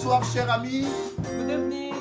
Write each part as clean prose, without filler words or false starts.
Bonsoir, chers amis. Good evening.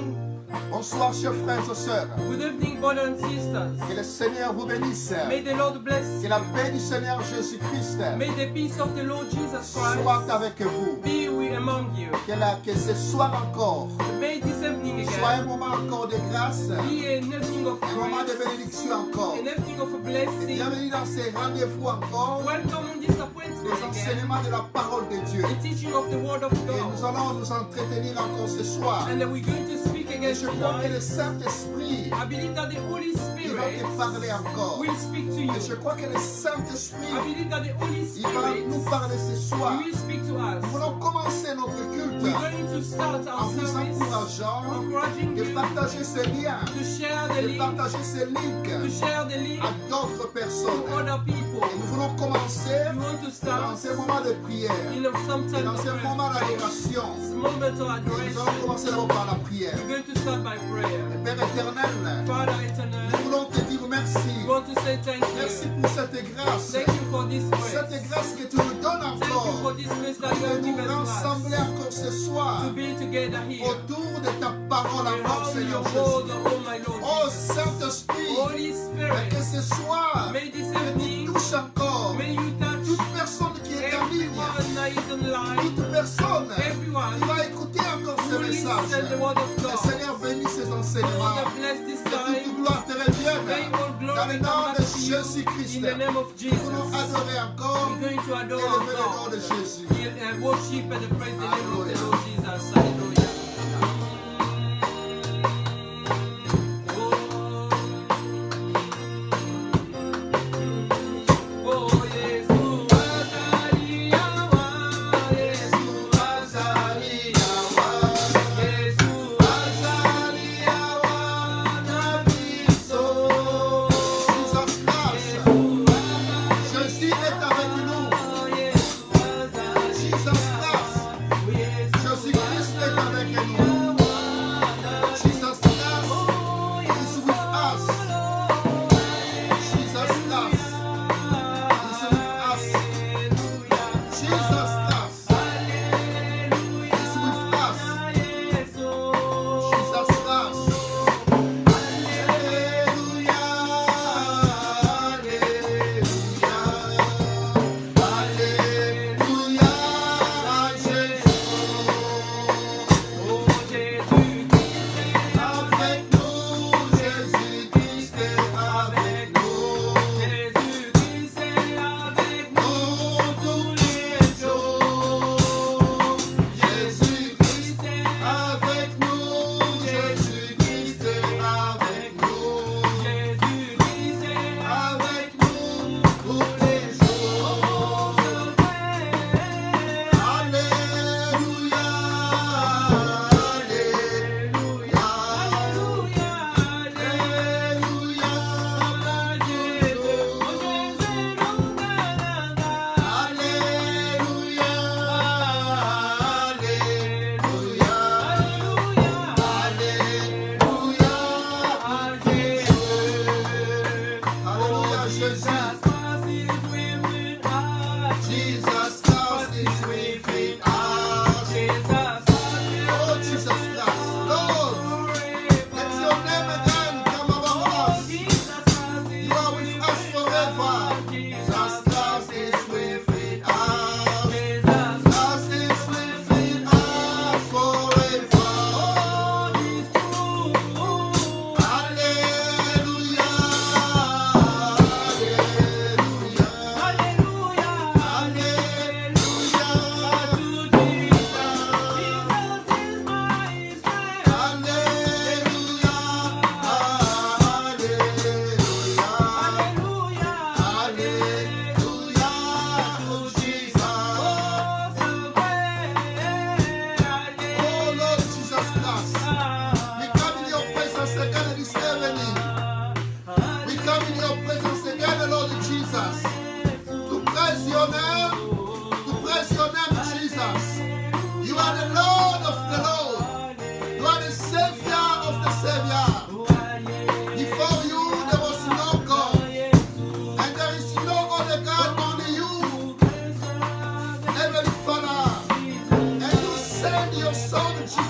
Bonsoir, chers frères et sœurs. Good evening, brothers and sisters. Que le Seigneur vous bénisse. May the Lord bless Que you. la paix du Seigneur Jésus-Christ May the peace of the Lord Jesus soit Christ avec vous. be with among you. Que ce soir encore May this evening soit un again moment encore de grâce, be an evening of un moment de grace, bénédiction encore. an evening of a blessing. Bienvenue dans ces rendez-vous encore, Welcome on this appointment les again, enseignements de la parole de Dieu. the teaching of the Word of Et nous God. allons nous entretenir encore ce soir. And we're going to speak Et again je crois que le tonight. Saint-Esprit I believe that the Holy il va te Spirit parler encore. will speak to Et you. je crois que le I Saint-Esprit believe that the Holy il va Spirit nous parler ce soir. will speak to us. Nous voulons commencer notre culte We're going to start en our vous service encourageant encouraging de you partager ce lien, to share the de link, partager ce link to share the link à d'autres personnes. to other people. Et nous voulons commencer We want to start dans ces moments de prière, in some time dans of ces moments prayer. d'adoration. Moment of Nous allons adoration. commencer d'abord par la prière. We're going to start by prayer. Père éternel, Father nous eternal, voulons te dire merci. we want to say thank Merci you. pour cette grâce. Thank you for this grace. Cette grâce que tu nous donnes Thank you for encore. this grace that you De have nous given to us. rassembler encore ce soir To be together here. autour de ta parole encore, Around Seigneur your word, Jésus. oh my Lord Oh Jesus. Saint-Esprit, Holy et que Spirit, ce soir, may this que tu evening, touches encore may you touch toute personne qui est en ligne, everyone that is online, toute personne everyone qui va écouter encore ce who listen the message. word of Que God. Seigneur bénisse ces enseignements. Father, bless this Que toute time. gloire te revienne. May all Dans le glory nom come de back to you Jésus-Christ. in the name of Nous Jesus. voulons adorer encore We're going to et adore our élever le nom de God. Jésus. Worship and praise the name of the Hallelujah. Lord Jesus. Hallelujah. Oh, Yesu azaliwa, Yesu azaliwa, Yesu azaliwa na biso. Jesus Christ. Jésus est avec nous. Jesus Christ. Jésus-Christ est avec nous. Jesus Christ is with us. Jesus Christ is with us. Jesus Christ is with us. Jesus Christ. Alléluia. Alléluia. Alléluia. Jésus. Oh, Jésus-Christ est Avec nous, Jésus-Christ est avec nous. Jésus-Christ est avec nous Tous les jours, Jésus-Christ est avec nous. Jésus-Christ est avec nous. Jésus-Christ est Avec nous tous les jours. Alléluia. Alléluia. Alléluia. Alléluia. Alléluia. Alléluia, Jésus. Jesus Christ is within us. Oh, Jesus Christ. Lord, let your name again come among us. You are with us forever. Jesus Christ is within us. Christ is within us forever. Alléluia. You are the Lord of the Lord. You are the Savior of the Savior. Before you there was no God, and there is no other God, only you, Heavenly Father. And you send your Son Jesus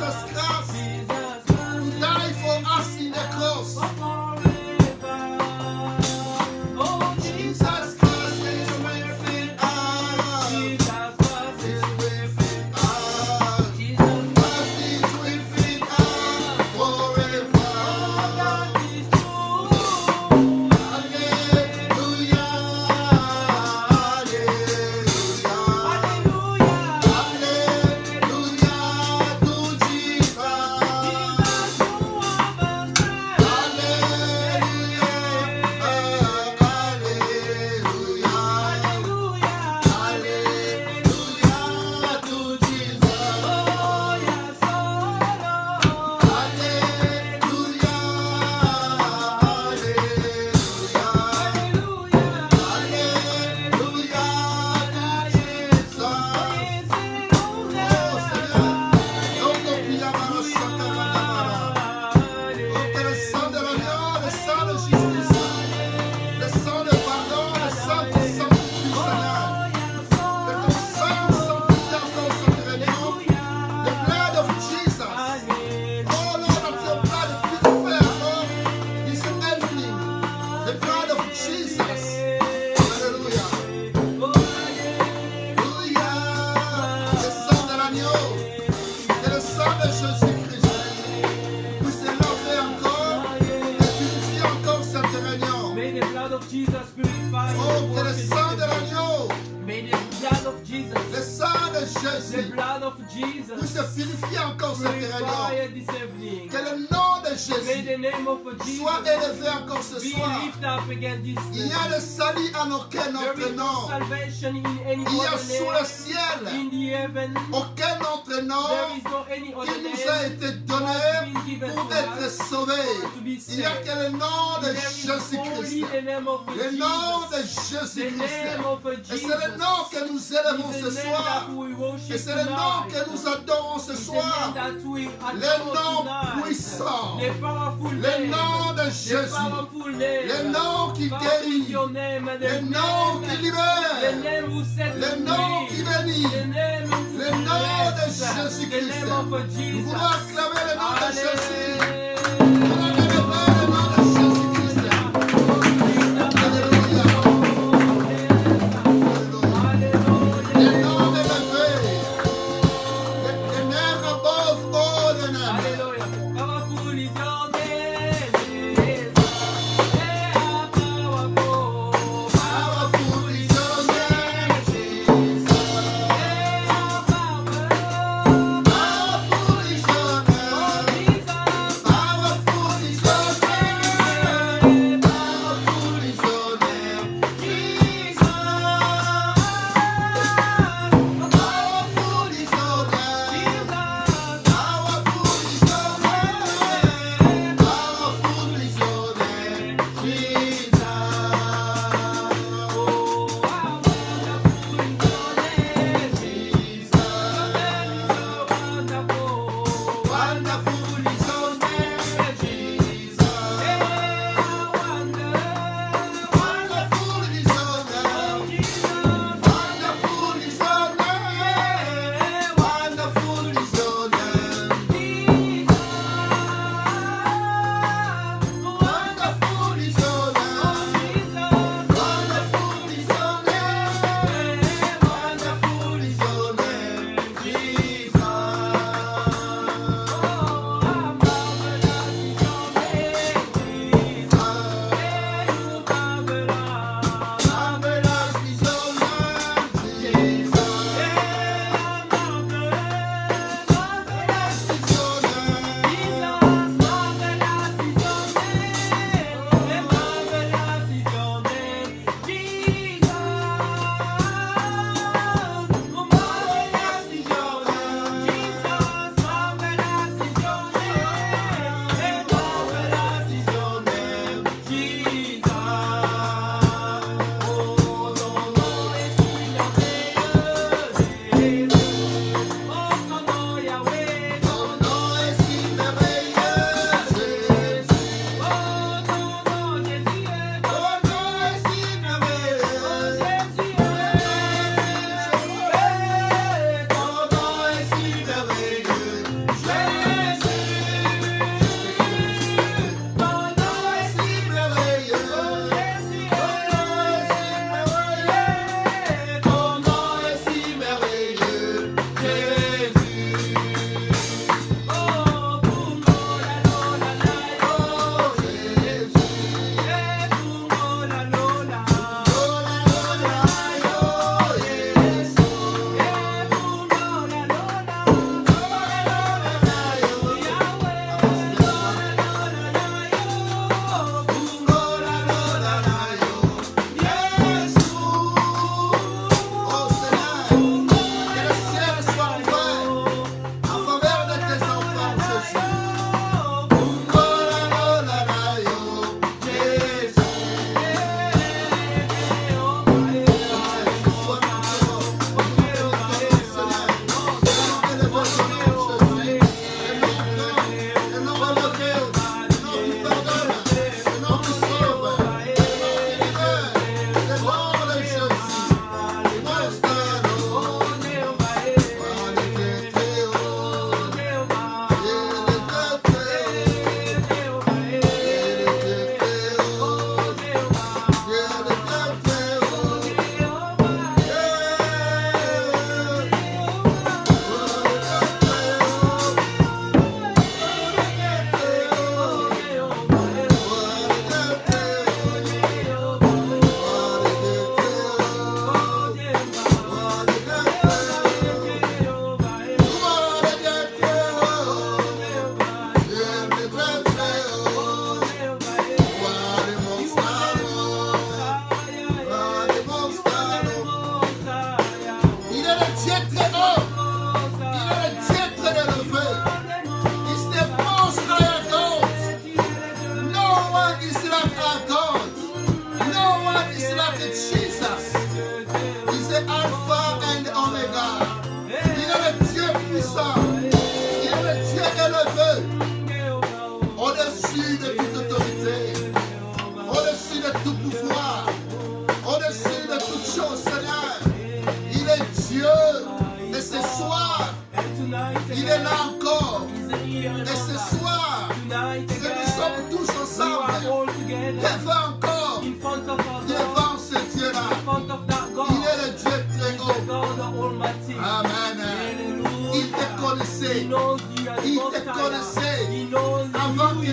pour Jesus, se purifier encore cette réunion. purify this evening. Que le nom de May Jésus the name of Jesus soit élevé encore ce be soir. lifted up again this Il y a day. le salut en aucun There autre is no nom. salvation in any Il y a other sous le name. ciel In the heaven, aucun autre nom there is no any qui other nous a name été donné pour être sauvés. to be Il n'y a saved. que le nom de There is only Jésus-Christ. the name of Le nom de Jesus. The Jésus-Christ. name of Et Jesus. c'est le nom que nous élevons Is ce the name soir. that we worship Et c'est le nom que tonight. nous adorons ce Is the soir. name that we Le adore nom tonight. puissant. The powerful Le name. nom de The Jésus. powerful name. Le nom qui Powerful is guérit. your name, and the Le nom name- qui The libère. name who set Le you nom free. qui bénit. The name who Le nom de bless. The Jésus-Christ. name of Nous Jesus. voulons acclamer le nom de Jésus. Hallelujah. Nous voulons élever le nom de Jésus-Christ. Alléluia. Alléluia. Le nom élevé. The name above all the names. Hallelujah. Powerful is your name, Jesus. They are powerful. Powerful is your name, Jesus. They are powerful. Powerful is your Oh, name. Jesus. Powerful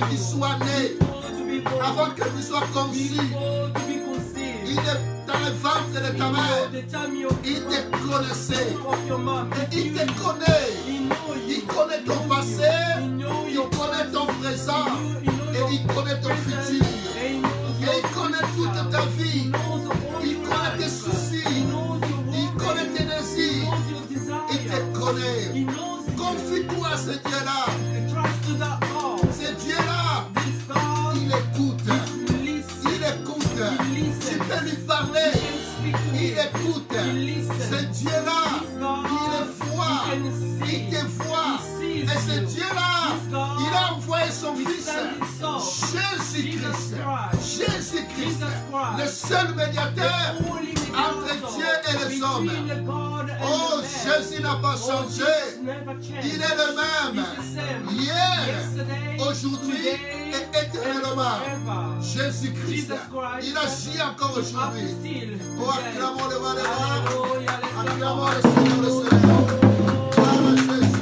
qu'il soit né, avant que tu sois conçu, il est dans le ventre de ta mère. Il te connaissait. Il te connaît. Il connaît ton passé. Il connaît ton présent. Et il connaît ton futur. Et il connaît toute ta vie. Il connaît tes soucis. Il connaît tes désirs. Il te connaît. Confie-toi à ce Dieu-là. Ce Dieu-là, il écoute. Il écoute. Tu peux lui parler. Il écoute. Ce Dieu-là, il est voit. Il te voit. Et ce Dieu-là, il a envoyé son Fils, Jésus-Christ. Jésus-Christ, le seul médiateur entre Dieu et les hommes. Oh, Jésus n'a pas changé. Il est le même. Hier, aujourd'hui et éternellement. Jésus-Christ, il agit encore aujourd'hui. Oh, acclamons le roi des rois. Acclamons le Seigneur le Seigneur. Gloire à Jésus.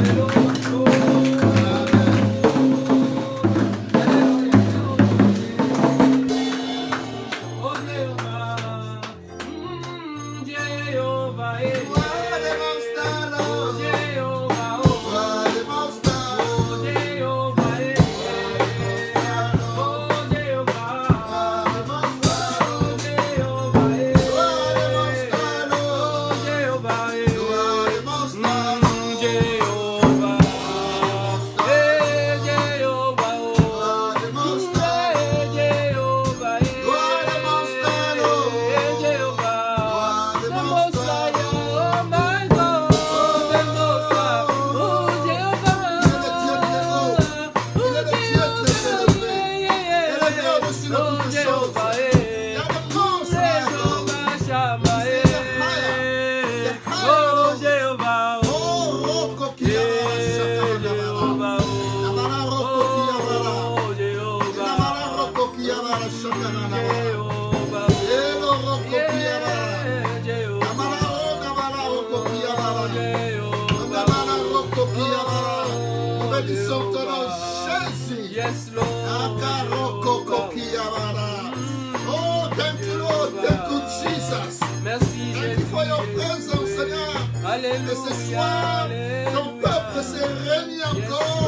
Et ce soir, ton peuple s'est réuni encore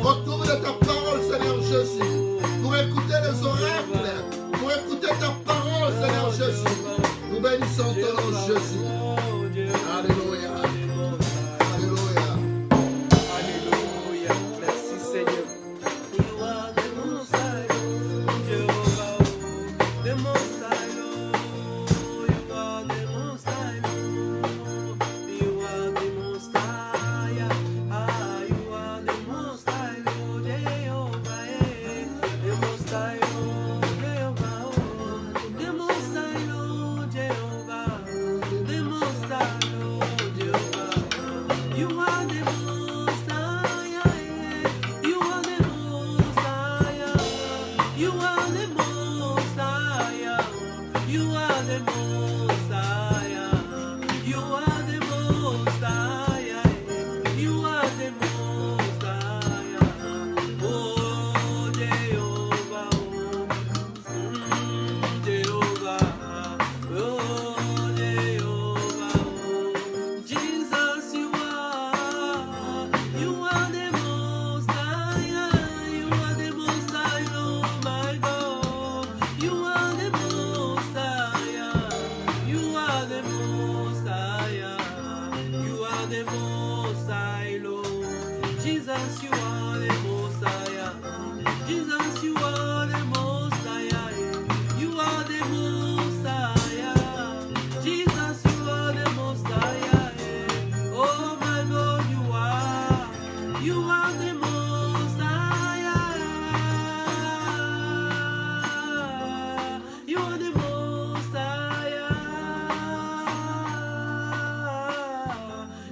autour de ta parole, Seigneur Jésus, pour écouter les oracles, pour écouter ta parole, Seigneur Jésus. Nous bénissons ton nom, Jésus. Alléluia. Alléluia. Alléluia. Merci, Seigneur. You are the Most High, Jehovah, the Most High Lord. You are the Most High Lord. You are the Most High. You are the Most High Lord, Jehovah. The Most High Lord, Jehovah. The Most High Lord, Jehovah. The Most High Lord, Jehovah. You are the Most High. You are the Most High. You are the Most High. You are the Most High. You are the Most High. You are the Most High. Oh, Jehovah. Jehovah. Oh, Jehovah. Jesus, you are the Most High. You are the Most High, Lord, my God. You are the Most High. You are the Most High. You are the Most High, Lord. Jesus, you are the Most High. Jesus, you are the Most High. You are the Most High. Jesus, you are the Most High. Oh my God, you are. You are the Most High. You are the Most High.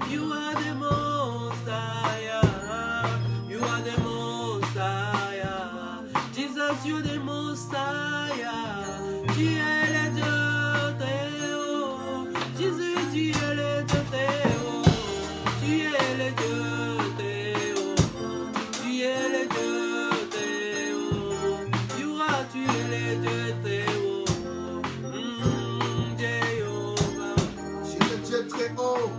You are the Most High. You are the Most très haut.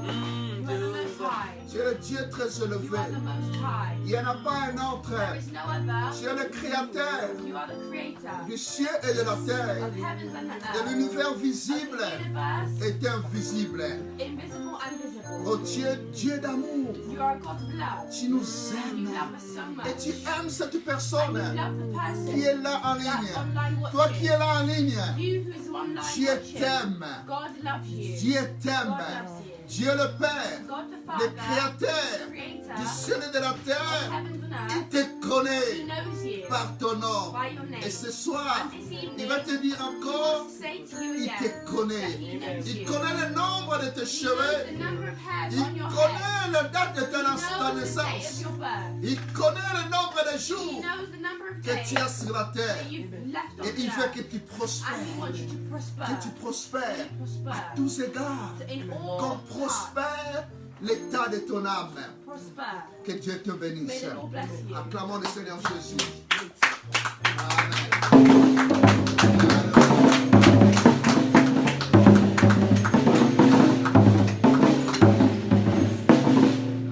You are the Most High. Tu es le Dieu très You élevé. are the Most High. Il n'y en a pas un autre. There is no other. Tu es le Créateur You are the Creator du ciel et de la terre, of heavens and the de earth, l'univers of visible the universe, et invisible. invisible and visible. Oh Dieu d'amour, You are a God of love. tu nous You aimes love us so much. et tu aimes cette And personne you love the person qui est là en that's ligne. online Toi qui watching. es là en ligne, You who's online Dieu watching. t'aime. God loves you. Dieu God t'aime. loves you. Dieu le Père, God the le Father, Créateur Creator du ciel et de la of terre, heavens and il earth, te He connaît knows you par ton nom. by your name. Et ce soir, And this evening, il va te dire He encore, wants to say to you il again te that connaît. He knows Il you. connaît le nombre de tes He knows cheveux. the number of hairs Il on your head. connaît la date de He ta knows the date of naissance. your birth. Il connaît le nombre de He jours knows the number of que days tu as sur la terre. that you've left on Et il the veut earth. que tu prospères. And He wants you to prosper. Que tu prospères Prosper. à tous égards. In all Qu'on parts. prospère l'état de ton âme. Prosper. Que Dieu te May bénisse. the Lord bless you. Acclamons le Seigneur Jésus.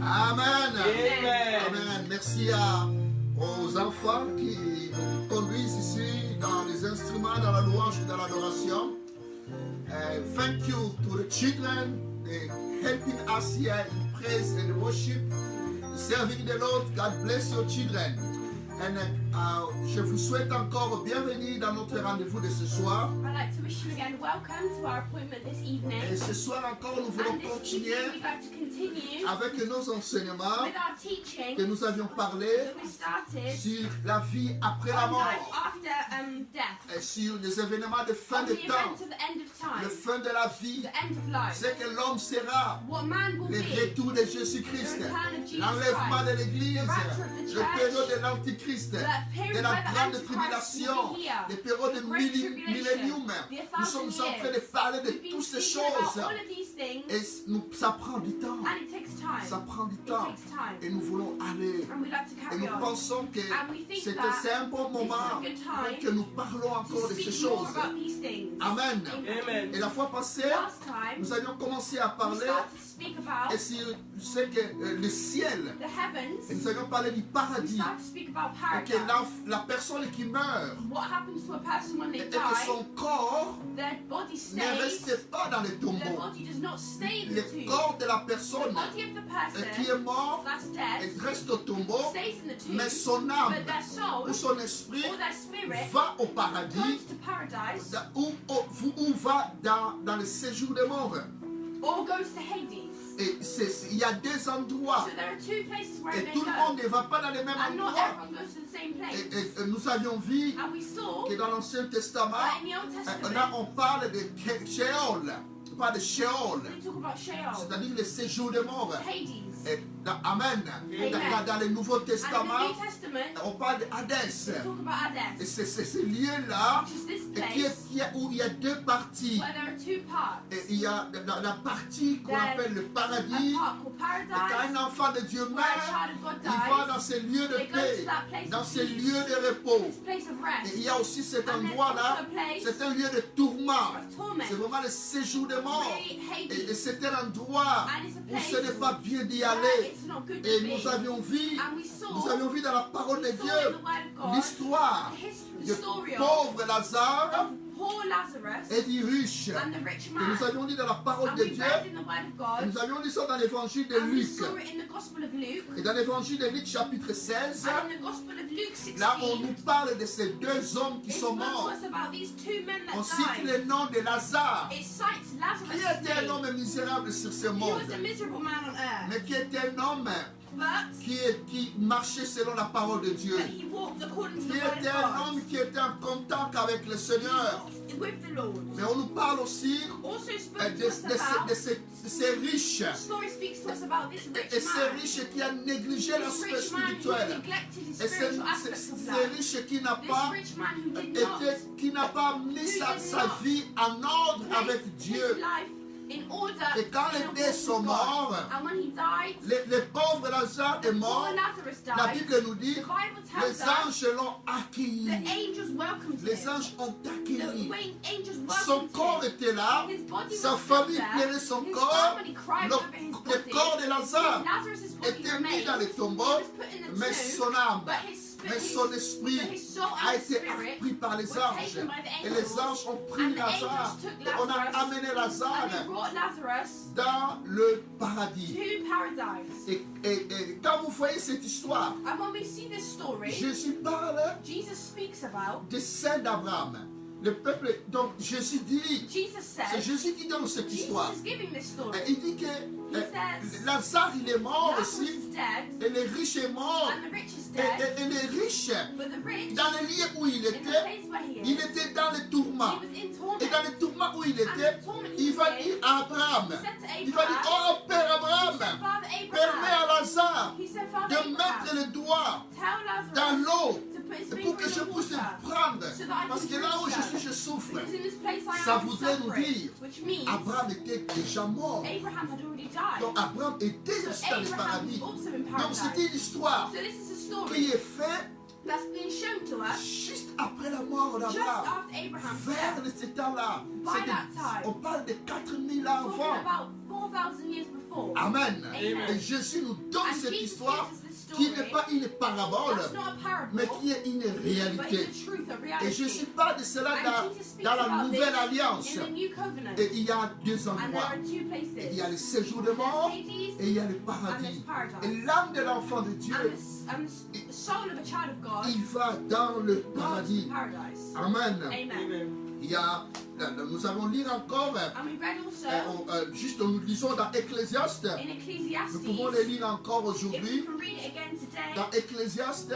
Amen. Amen. Amen. Merci aux enfants qui conduisent ici dans les instruments, dans la louange et dans l'adoration. Thank you to the children helping us here in praise and worship, serving the Lord. God bless your children. And je vous souhaite encore bienvenue dans notre rendez-vous de ce soir. I'd like to wish you again welcome to our appointment this evening. Et ce soir encore, nous voulons And this continuer evening we'd like to continue avec nos enseignements with our teaching que nous avions parlé that we started sur la vie après la on mort, life after death. et sur les événements de fin On de the temps, events of the end of le time, fin de la vie, the end of life, c'est que l'homme sera, what man will le be, retour de Jésus-Christ, the return of Jesus l'enlèvement de Christ, l'Église, the rapture of the le church, période de l'Antichrist, the period de la where the grande Antichrist tribulation, will be here, les périodes de the great tribulation, millénium. the Nous sommes 1,000 en train de years. parler de We've been toutes ces speaking about choses. all of these things, Et ça prend du temps. and it takes time. Ça prend du It temps. takes time. Et nous voulons aller. And we like to Et carry nous on. pensons que And we think c'est un bon moment this is a good time pour que nous parlons encore to de ces speak more choses. about these things. Amen. Amen. Et la fois passée, Last time, nous avions commencé à we parler started to speak about et sur ce que le ciel. the heavens. Et nous avions parlé du We paradis. started to speak about Et que paradise. la personne qui meurt What happens to a person when they et que die? son corps Their body ne stays. reste pas dans les Their tombeaux. body does not stay in Le the tomb. corps de la The personne body of the qui person est mort that's dead reste au tombeau, stays in the tomb, mais son âme but their soul ou son esprit or their spirit va au paradis goes to paradise ou va dans le séjour des morts. or goes to Hades. Et il y a deux endroits. So there are two places where Et they tout le go. monde ne va pas dans les mêmes And not endroits. everyone goes to the same place. Et nous avions vu And we saw que dans l'Ancien Testament, that in the Old Testament, là on parle de Sheol, pas de Sheol, they talk about Sheol, c'est-à-dire le séjour des morts. Hades. Et Amen. Dans le Nouveau And in Testament, the New Testament, on parle they d'Hadès. talk about Et Hades, c'est ce lieu-là which is this place où il y a deux parties. where there are two parts. Et il y a la partie qu'on There's appelle le A paradis. part called Et quand paradise, un enfant de Dieu where a meurt, child of God il va dans dies, ces lieux de they go paix, to that place dans of ces peace, lieux de repos. this place of Et rest, il y a aussi cet And there's endroit-là, also a place c'est un lieu de tourment. of torment, C'est vraiment le séjour des morts. really Et Hades, c'est un endroit and it's a où place ce n'est pas bien d'y where aller. it's not good Et to be. nous avions vu, And we saw dans la parole de in the Dieu Word of God l'histoire the history, du the story of pauvre Lazare poor Lazarus et du riche. and the rich Et man. nous avions dit dans la parole And de we Dieu, read in the Word of et God, nous avions lu ça dans l'évangile de and we Luc. saw it in the Gospel of Luke, Et dans l'évangile de Luc chapitre 16, and in the Gospel of Luke 16, là on nous parle de ces deux hommes qui it sont spoke to morts. us about these two men On that cite died. le nom de Lazare, It cites Lazarus' qui était un name. homme misérable sur ce He monde, was a miserable man on earth, mais qui était un homme but qui marchait selon la parole de Dieu, he walked according to qui the Word était of un God. homme qui était en contact avec le Seigneur. With the Lord. Mais on nous parle aussi Also de spoke to us about, ces riches, the story speaks to us about this rich et ces man. riches qui a négligé This l'aspect rich man who spirituel, neglected his et spiritual aspects of ces life. riches qui n'a This pas rich man who did not qui n'a pas mis sa vie en ordre place avec his Dieu. life in order Et quand in les accordance deux with sont God. morts, And when he died, les pauvres Lazare est the mort, poor Lazarus la died. Bible nous dit, The Bible tells les us anges l'ont the accueilli. angels welcomed Les him. anges ont The accueilli. angels Son welcomed corps him. était là, His body sa was still famille there. plairait son His corps, family cried le, over his le body. corps de Lazare Lazarus' body était mis remained. dans les He tombeaux, was put in the mais tomb, son âme, but his mais spirit, son esprit but his soul a and his été spirit pris par les were anges. taken by the Et les anges ont pris And the Lazare. angels took Et on a Lazarus, amené and Lazare they brought Lazarus dans le paradis. to paradise. Et quand vous voyez cette histoire, And when we see this story, Jésus parle Jesus speaks about, des saints d'Abraham. Le peuple, donc Jésus dit, Jesus c'est says, Jésus qui donne cette Jesus histoire. is giving this Et story. il dit que says, Lazare il est mort Lazarus aussi, is dead, et le riche est mort. and the rich is Et, dead, et les riches, but the rich, dans le lieu où il in the était, place where he il is, était dans les he tourments. was in Et torment. dans les tourments où il And était, the torment he il va was in, dire à Abraham, he said to il va dire, Abraham, oh Père he Abraham, said, Father permets Abraham, à Lazare he said, Father de mettre Abraham, le doigt tell dans Lazarus l'eau to put his pour finger que in je the puisse water, le prendre. so that I Parce can que là où drink je some. suis, je souffre. Because in this place I Ça am voudrait nous suffering, dire, which means Abraham était déjà mort. Abraham had already died. Donc Abraham était So aussi dans le Abraham paradis. was also in Donc c'était paradise. une histoire So this is a qui story est faite that's been shown to us juste après la mort just d'Abraham. after Abraham's Vers death, ce temps-là. By C'était- that time. On parle de 4000 ans talking avant. about 4,000 years before. Amen. Amen. Et Jésus nous donne And cette Jesus histoire gives us this qui story n'est pas une parabole, that's not a parable, mais qui est une but réalité. it's a truth, a Et reality. Jésus parle de cela And dans, Jesus speaks dans la about nouvelle this alliance. in the new covenant. Et il y a deux And there endroits. are two places. Il y a le séjour de mort There's Hades et il y a le and paradis. there's paradise. Et l'âme de l'enfant de Dieu, And the soul of a child of God il va dans le goes to paradis. paradise. Amen. Amen. Amen. Il y a, nous allons lire encore, And we read also juste nous lisons dans Ecclésiaste. in Ecclesiastes, Nous pouvons les lire encore if we aujourd'hui. can read it again today, Dans Ecclésiaste,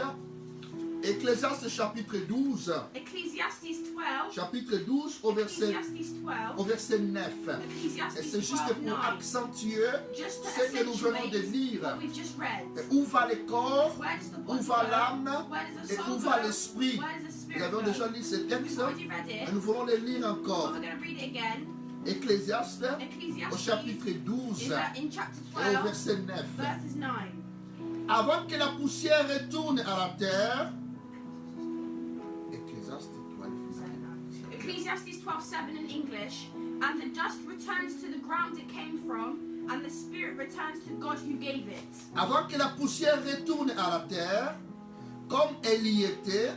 Ecclésiaste chapitre 12, Ecclesiastes 12, chapitre 12 au verset, Ecclesiastes 12, au verset 9. Ecclesiastes Et c'est juste 12, pour 9, accentuer just to ce que nous venons de accentuate lire. what we've just read. Où va le corps, Where does the où body va go? l'âme Where does the et soul où go? va l'esprit. Where does the Nous spirit avons go? déjà lu ce texte We've already read et it, nous voulons le lire but encore. we're going to read it again. Ecclésiaste au Ecclesiastes chapitre 12 in chapter et au 12, verset 9. verses 9. Avant que la poussière retourne à la terre, Ecclésiaste 12. Ecclesiastes 12:7 in English, and the dust returns to the ground it came from, and the spirit returns to God who gave it. Avant que la poussière retourne à la terre, comme elle y était,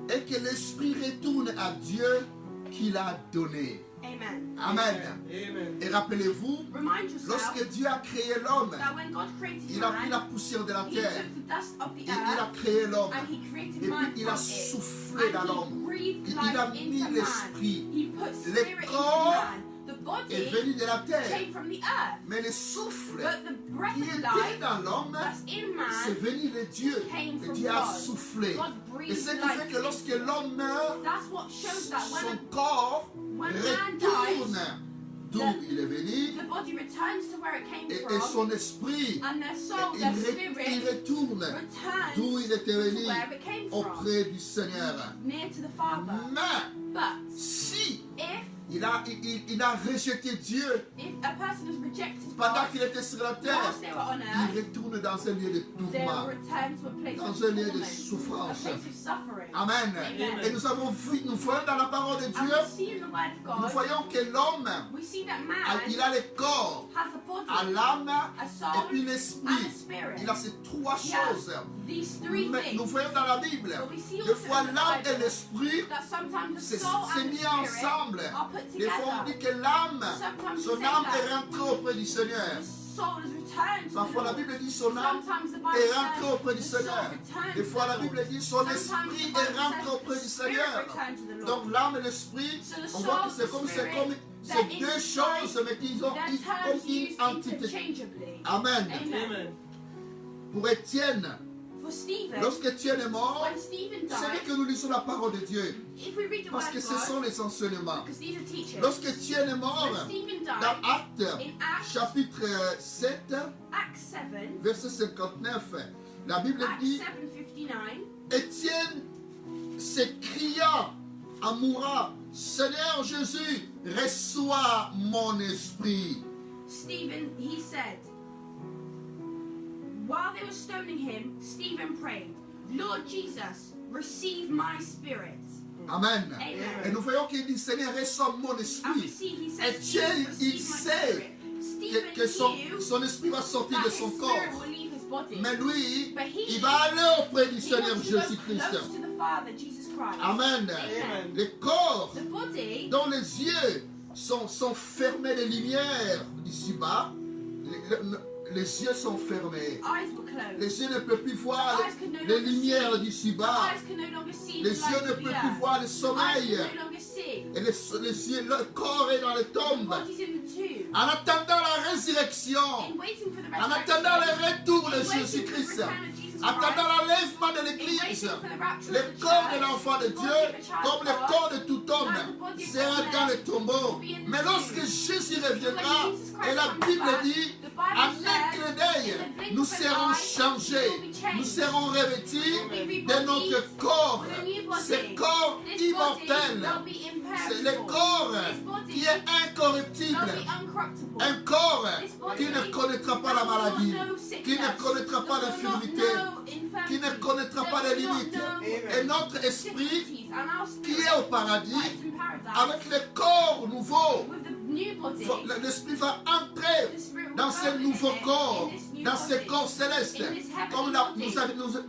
et que l'esprit retourne à Dieu qui l'a donné. Amen. Amen. Amen. Et rappelez-vous, Remind yourself lorsque Dieu a créé l'homme, that when God created il a pris la man, poussière de la he terre, took the dust of the il a earth créé l'homme, and he created et man puis il from a it. soufflé dans And l'homme. he breathed Il a life mis into man. l'esprit. He put Le spirit into corps man. The est body venu de la terre, came from the earth, mais le souffle but the breath qui of était life dans l'homme, that's in c'est man venu de Dieu. came Et from Dieu a God. soufflé. God Et breathed ce qui life fait que lorsque into. l'homme meurt, That's what shows that son when corps when man retourne dies, d'où il est venu the body returns to where it came et from, son esprit, and their soul, il, their il spirit, retourne d'où il returns était to venu where it came from, auprès du Seigneur. near to the Father. Mais But si if il a rejeté Dieu a person has rejected pendant God qu'il était sur la terre, whilst they were on il earth, retourne dans un lieu de they will tourment, return to a place of dans un lieu de torment, a souffrance. place of suffering. Amen. Amen. Et nous avons vu, nous voyons dans la parole de And Dieu, we see in the Word of nous God, voyons que l'homme, we see that man il a le corps, has a body, à l'âme a et soul, puis and a l'esprit. spirit. Il a ces trois He has choses. these three Mais nous things. voyons dans la Bible, But we see des also fois in the l'âme et Bible l'esprit, that sometimes the c'est soul and the mis spirit ensemble. are put Des fois on together. dit que l'âme, Sometimes son we say âme that est rentrée auprès du Seigneur. the soul is returned to Parfois the la Lord. Bible dit son âme Sometimes the est Bible rentrée says auprès du the soul Seigneur. returns Des fois to la the Bible Lord. dit son Sometimes esprit the est Bible rentré says auprès the du spirit Seigneur. returned to the Lord. Donc l'âme et l'esprit, So the on voit que soul, c'est the comme spirit, c'est they're deux choses, mais qu'ils ont Their comme terms une used entité. interchangeably. Amen. Amen. Amen. Pour Étienne, For Stephen, lorsque Étienne est mort, when Stephen c'est vrai died, que nous lisons la parole de Dieu. if we read the Parce Word que of ce God, sont les enseignements. because these are teachers, Lorsque Étienne est mort, when Stephen dans died, Actes, in Acts, chapitre 7, Acts 7, verset 59, la Bible Acts dit, 7:59, Étienne s'écria en mourant, Seigneur Jésus, reçois mon esprit. Stephen, he said, while they were stoning him, Stephen prayed, Lord Jesus, receive my spirit. Amen. Amen. Et nous voyons qu'il dit, Seigneur, reçois mon And we esprit. see he Et says, Dieu, "Stephen, il receive my sait spirit." Stephen que knew son esprit va sortir that de his son spirit corps. will leave his body. Mais lui, But he, il va aller auprès du he Seigneur wants to go Jésus-Christ. close to the Father, Jesus Christ. Amen. Amen. Les corps The body, dont les yeux sont fermés, les lumières d'ici-bas, les yeux sont fermés. eyes were closed. Les yeux ne peuvent plus voir les lumières d'ici-bas. Eyes can no longer see Les the yeux light ne of the peuvent earth. plus voir le Eyes sommeil. can no longer see. Et les yeux, le corps est dans les The tombes. body's in the tomb. En attendant la résurrection, In waiting for the en resurrection. attendant le retour de In waiting for the Jésus-Christ, return of Jesus attendant Christ. l'enlèvement de In l'Église, waiting for the rapture le of the corps de church, l'enfant de the Dieu, body of a child comme of le God, corps de tout homme, and the body of sera all dans men le tombeau. will be in the Mais lorsque tomb. Jésus When reviendra, Jesus Christ et la comes Bible back, dit, the Bible en un says, clin d'œil, in the blink nous of an serons eye, changés, we will be changed. nous serons revêtus We will be de notre rebodied corps, with a new body. ce corps This immortel, body will be c'est imperishable. le corps This body qui est incorruptible. will be uncorruptible. Un corps This body qui ne connaîtra pas la that will maladie, not know qui ne sickness, connaîtra pas that will not l'infirmité, know infirmity, qui ne connaîtra that pas les will not limites. know Et notre esprit difficulties. And our qui spirit est au paradis, that is in paradise, avec le corps nouveau, with the new body, l'esprit va entrer the spirit will dans go ce in nouveau it, corps, in this new dans ce body, corps céleste. in this heavenly Comme body.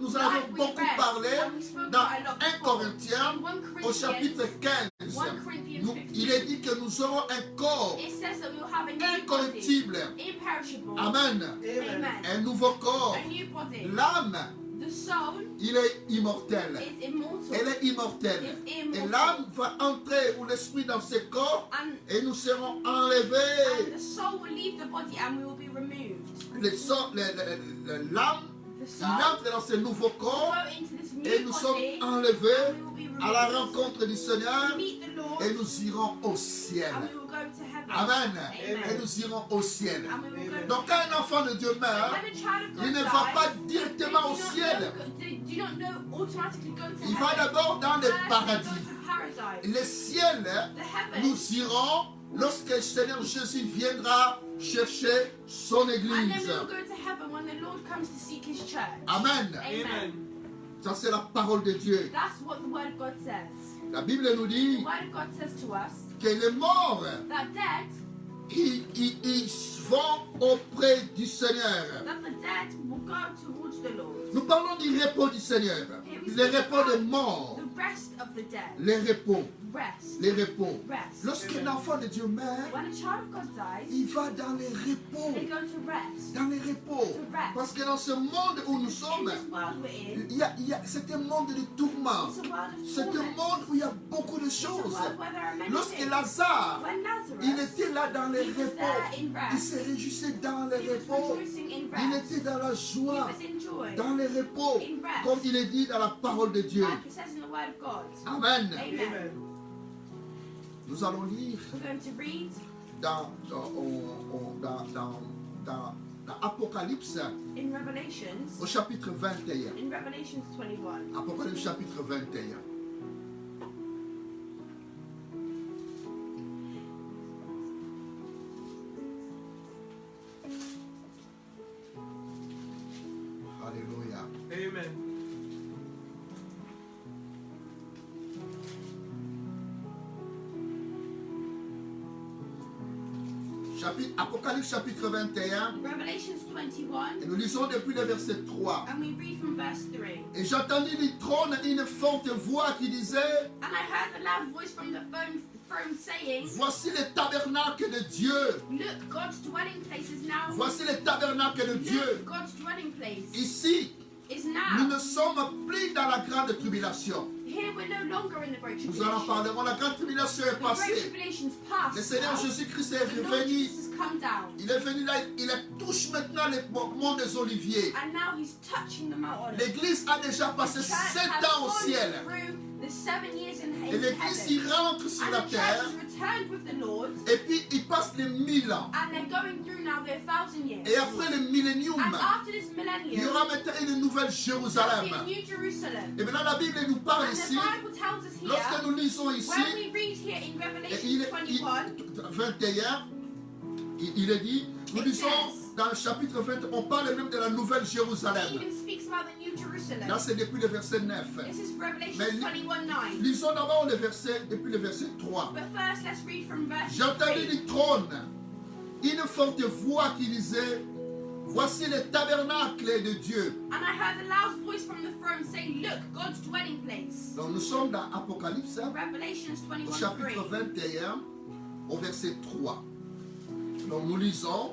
nous en avons Like we beaucoup read, parlé and we spoke dans about a lot 1 before. Corinthiens In 1 au Corinthians, chapitre 15. 1 Corinthians 15, Il est dit que nous aurons un corps it says that we will have a new body, incorruptible. imperishable. Amen. Amen. Un nouveau corps. A new body. L'âme, The soul il est immortel. is immortal. Elle est immortelle. It's Et immortal. l'âme va entrer, ou l'esprit, dans ce corps, And, et nous serons and enlevés. the soul will leave the body and we will be removed. L'âme, The il soul entre dans ce nouveau will corps, go into this et new nous sommes body enlevés and we will be à la removed rencontre du Seigneur, to meet the Lord et nous irons au ciel. and we will go to heaven. Amen. Amen. Et nous irons au ciel. And we will go to Donc quand un enfant de Dieu meurt, when a child of God il ne dies, va pas they directement au ciel. do not know automatically go to Il va heaven. d'abord dans le First they paradis. go to paradise. Le ciel, The heavens. nous irons lorsque le Seigneur Jésus viendra chercher son And then église. we will go to heaven when the Lord comes to seek his church. Amen. Amen. Ça c'est la parole de Dieu. That's what the word of God says. La Bible nous The dit word of God says to us que les morts, that dead, ils vont auprès du Seigneur. that the dead will go towards the Lord. Nous parlons du repos du Seigneur. Le repos des morts. The rest of the dead. Les repos. Rest. Les repos. Rest. Lorsqu'un enfant de Dieu meurt, When a child of God dies, il va dans les repos. they go to rest. Dans les repos. Parce que dans ce monde où nous In sommes, this world we're in, c'est un monde de tourments. it's a world of C'est un torment. monde où il y a beaucoup de It's a choses. world where there are many Lorsque things. Lazare, When il Lazarus, était là dans les he was repos, there in il rest. se réjouissait dans les He was repos. rejoicing in Il rest. était dans la He joie, was in joy. dans les repos, In rest. comme il est dit dans la parole de Dieu. Like it says in the word of God. Amen. Amen. Nous allons lire We're going to read dans Apocalypse in Revelations, au chapitre 21. in Revelations 21. Apocalypse chapitre 21. Alléluia. Amen. Apocalypse chapitre 21. Revelations 21, Et nous lisons depuis le verset 3. and we read from verse 3. Et j'entendis du trône une forte voix qui disait: And I heard a loud voice from the throne saying, voici le tabernacle de Dieu. Look, God's dwelling place is now. Voici le tabernacle de Dieu. Look, God's dwelling place Ici, is nous now. ne sommes plus dans la grande tribulation. Here we're no longer in the great Nous en tribulation. parlerons. La grande tribulation est The great passée. tribulation's Le past. Seigneur now. Jésus-Christ est The Lord revenu. Jesus has come down. Il est venu là, il touche maintenant le mont des Oliviers. And now he's touching the Mount Olive. L'église a déjà The passé church 7 has ans au gone ciel. through the 7 years in Et l'église heaven. y rentre sur And la the church terre. has returned with the Lord. Et puis il passe les 1000 ans. And they're going through now their 1,000 years. Et après le millénium, And after this il y millennium, aura maintenant une nouvelle there'll Jérusalem. be a New Jerusalem. Et maintenant la Bible nous parle And the ici, Bible tells us lorsque here, nous lisons ici, when we read here in et Revelation 21, 21, il est dit, nous It lisons says- dans le chapitre 20, on parle même de la nouvelle It Jérusalem. even speaks about the New Jerusalem. Là, c'est depuis le verset 9. This is Revelation Mais 21:9. lisons d'abord le verset, depuis le verset 3. But first, let's read from verse J'ai entendu 3. du trône une forte voix qui disait, voici le tabernacle de Dieu. And I heard a loud voice from the throne saying, Look, God's dwelling place. Donc nous sommes dans Apocalypse, Revelations au chapitre 21:3. 21, au verset 3. Donc nous lisons,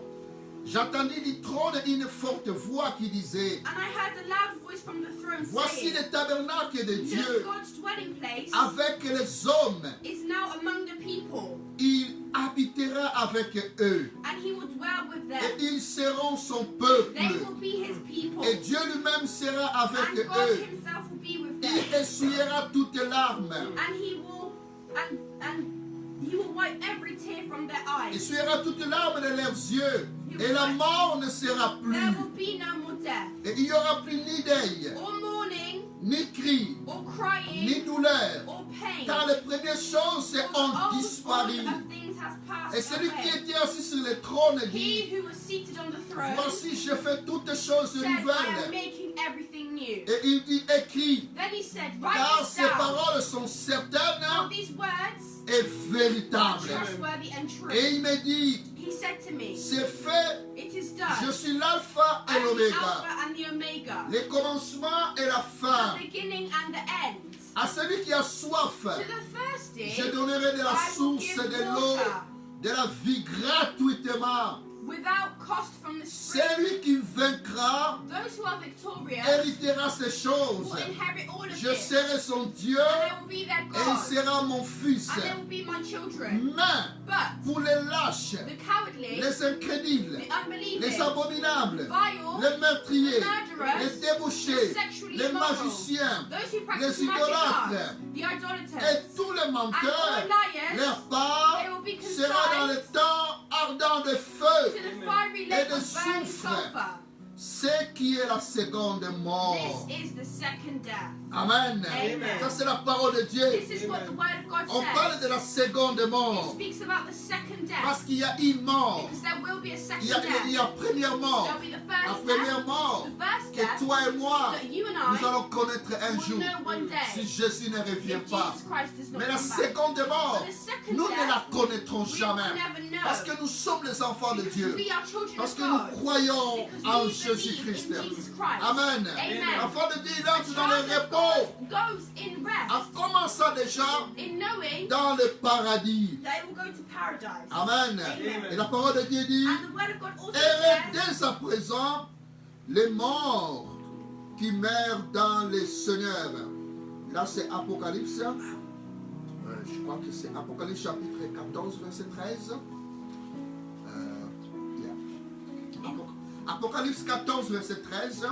j'entendis du trône une forte voix qui disait, And I heard a loud voice from the throne voici saying, le tabernacle de Look, Dieu God's dwelling place avec les hommes. is now among the people, Il habitera avec eux and he will dwell with them. et ils seront son They peuple. will be his people, Et Dieu lui-même sera avec and God eux. himself will be with Il them. essuiera toutes larmes. And he will wipe every tear from their Il eyes. essuiera toutes larmes de leurs yeux. Et la mort ne sera There plus. will be no more death, Et il n'y aura plus ni deuil, or mourning, ni cri, or ni crying, douleur. or pain. Car les premières choses For the ont old disparu. order of things has Et passed celui qui away. était assis sur le trône He dit, who was seated on the throne voici, je fais toutes choses said, I am nouvelles. making everything new. Et il dit, écrit, Then he said, write car this ces down. paroles sont For certaines these words et are véritables. trustworthy and Et true. il me dit, He said to me, c'est fait, it is je done. suis l'alpha et I am the l'oméga, Alpha and the Omega, le commencement et la fin. the beginning and the end. À celui qui a soif, To the thirsty, je donnerai de la I will source give de l'eau, water de la vie gratuitement. without cost from the spring. Celui qui vaincra Those who are victorious héritera ces choses. will inherit all of Je this. serai son Dieu And I will be their et il God. sera mon fils. And they will be my children. Mais But pour les lâches, the cowardly, les incrédules, the unbelieving, les abominables, vile, les meurtriers, the murderers, les débauchés, the sexually les immoral, magiciens those who les practice magic idolâtres arts, the idolaters, et tous les menteurs, and all liars, leur part they will be sera dans le consigned temps ardent de to feu. the fiery lake et de of burning soufre. sulfur. C'est qui est la seconde mort. This is the second death. Amen. Amen. Ça c'est la parole de Dieu. This is what the word of God On parle says. de la seconde It mort. speaks about the second Parce death. qu'il y a une mort. Because there will be a second Il y a death. première mort. There will be the La first première death, mort the first que death toi et moi, that you and nous I allons connaître un will jour. know one Si day Jésus ne revient if pas. Jesus Christ does not Mais la come back. seconde mort, But the second nous ne la death, connaîtrons we will jamais. never know. Parce que nous sommes les enfants de Because Dieu. we are children Parce of que nous God. croyons Because en we believe Jésus-Christ. in Jesus Christ. Amen. Amen. Enfant de Dieu, il entre The dans le child of repos. God goes in En rest commençant déjà in knowing dans le paradis. that it will go to paradise. Amen. Amen. Et la parole de Dieu dit, And the word of God also et says, dès à présent les morts qui meurent dans le Seigneur. Là c'est Apocalypse. Je crois que c'est Apocalypse chapitre 14, verset 13. Apocalypse 14, verset 13.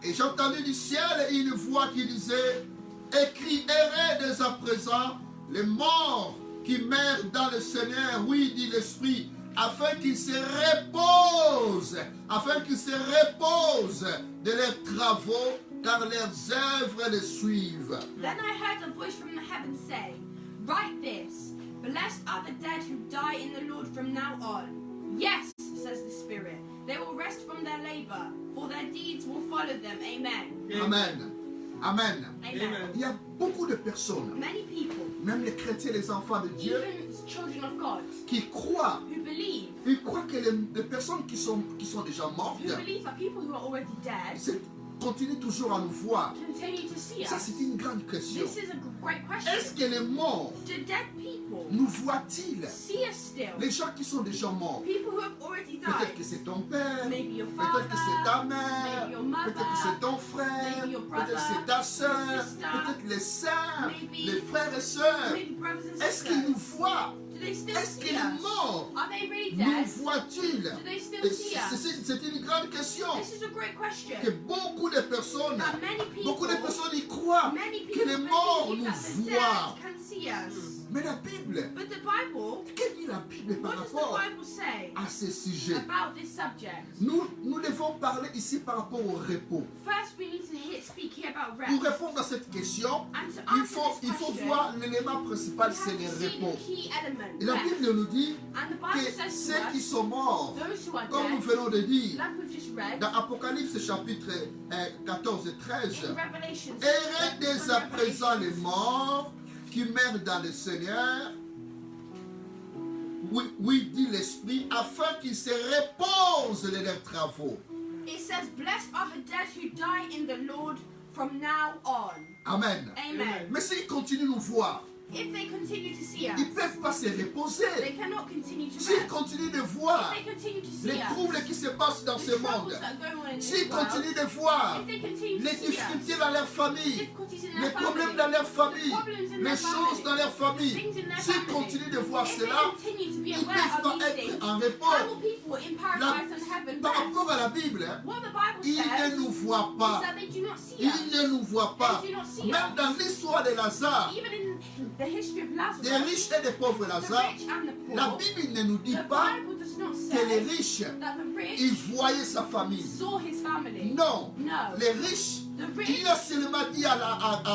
Et j'ai entendu du ciel une voix qui disait, écrit, errez dès à présent les morts qui meurent dans le Seigneur, oui, dit l'Esprit, afin qu'ils se reposent de leurs travaux, car leurs œuvres les suivent. Then I heard a voice from the heavens say, write this, blessed are the dead who die in the Lord from now on. Yes, says the Spirit, they will rest from their labor, for their deeds will follow them. Amen. Amen. Amen. Amen. Il y a beaucoup de personnes, Many people, même les chrétiens, les enfants de Dieu, even children of God, qui croient. who believe, Ils croient que les personnes qui sont déjà mortes who believe that people who are already dead continuent toujours à nous voir. continue to see Ça, us. c'est une grande question. This is a great Est-ce question. que les morts Do dead people nous voient-ils? see us still? Les gens qui sont déjà morts. People who have already Peut-être died. que c'est ton père, Maybe your peut-être que c'est ta father, mère, maybe your mother, peut-être que c'est ton frère, maybe your peut-être que brother, c'est ta soeur, your sister, peut-être les sœurs, maybe- les frères et sœurs. maybe brothers and Est-ce qu'ils nous sisters. voient? Do they still Est-ce que see les us? morts Are they really nous dead? voient-ils? Do they still Et see us? c'est une grande question This is a great question. que beaucoup de personnes, That many people, beaucoup de personnes y croient many que people les morts believe nous that the voient. dead can see us. Mais la Bible, But the Bible, que dit la Bible par what does the rapport Bible say à ce sujet? about this subject? Nous devons parler ici par rapport au repos. First, we need to speak here about Pour rest. répondre à cette question, And to il answer faut, this il faut question, voir l'élément we principal, have c'est to le see repos. the key element, Et la rest. Bible nous dit And the que Bible says to ceux qui us, sont morts, those who are comme nous dead, venons de dire, like we've just read, dans Apocalypse chapitre 14 et 13, in Revelation, errez dès à présent les Revelations, morts qui meurent dans le Seigneur, oui, dit l'Esprit, afin qu'ils se reposent de leurs travaux. it says, blessed are the dead who die in the Lord from now on. Amen. Amen. Mais s'ils continuent de nous voir, If they continue to see ils us, ne peuvent pas se they reposer. cannot continue to S'ils rest. continuent de voir If they continue to see les us, troubles qui se passent dans the ce troubles monde, that are going on in this s'ils world, continuent de voir if they continue les to see difficultés us, dans leur famille, difficulties in les their problèmes family, dans leur the famille, problems in les their choses dans leur famille, things in their s'ils family, continuent de voir if cela, they continue to be ils ne aware peuvent of pas these être things, en how repos. will people in paradise and heaven Par rest? rapport à la Bible, What the Bible ils says ne nous voient is pas. that they do not see Ils us. ne nous voient pas. They do not see Même us. dans l'histoire de Lazare, Even in the history of des Lazarus, riches et des pauvres the Lazare, rich and the la poor, Bible ne nous dit the pas Bible does not que les say riches, that the rich ils voyaient sa famille. saw his family. Non, No. les riches, The rich, il a seulement dit à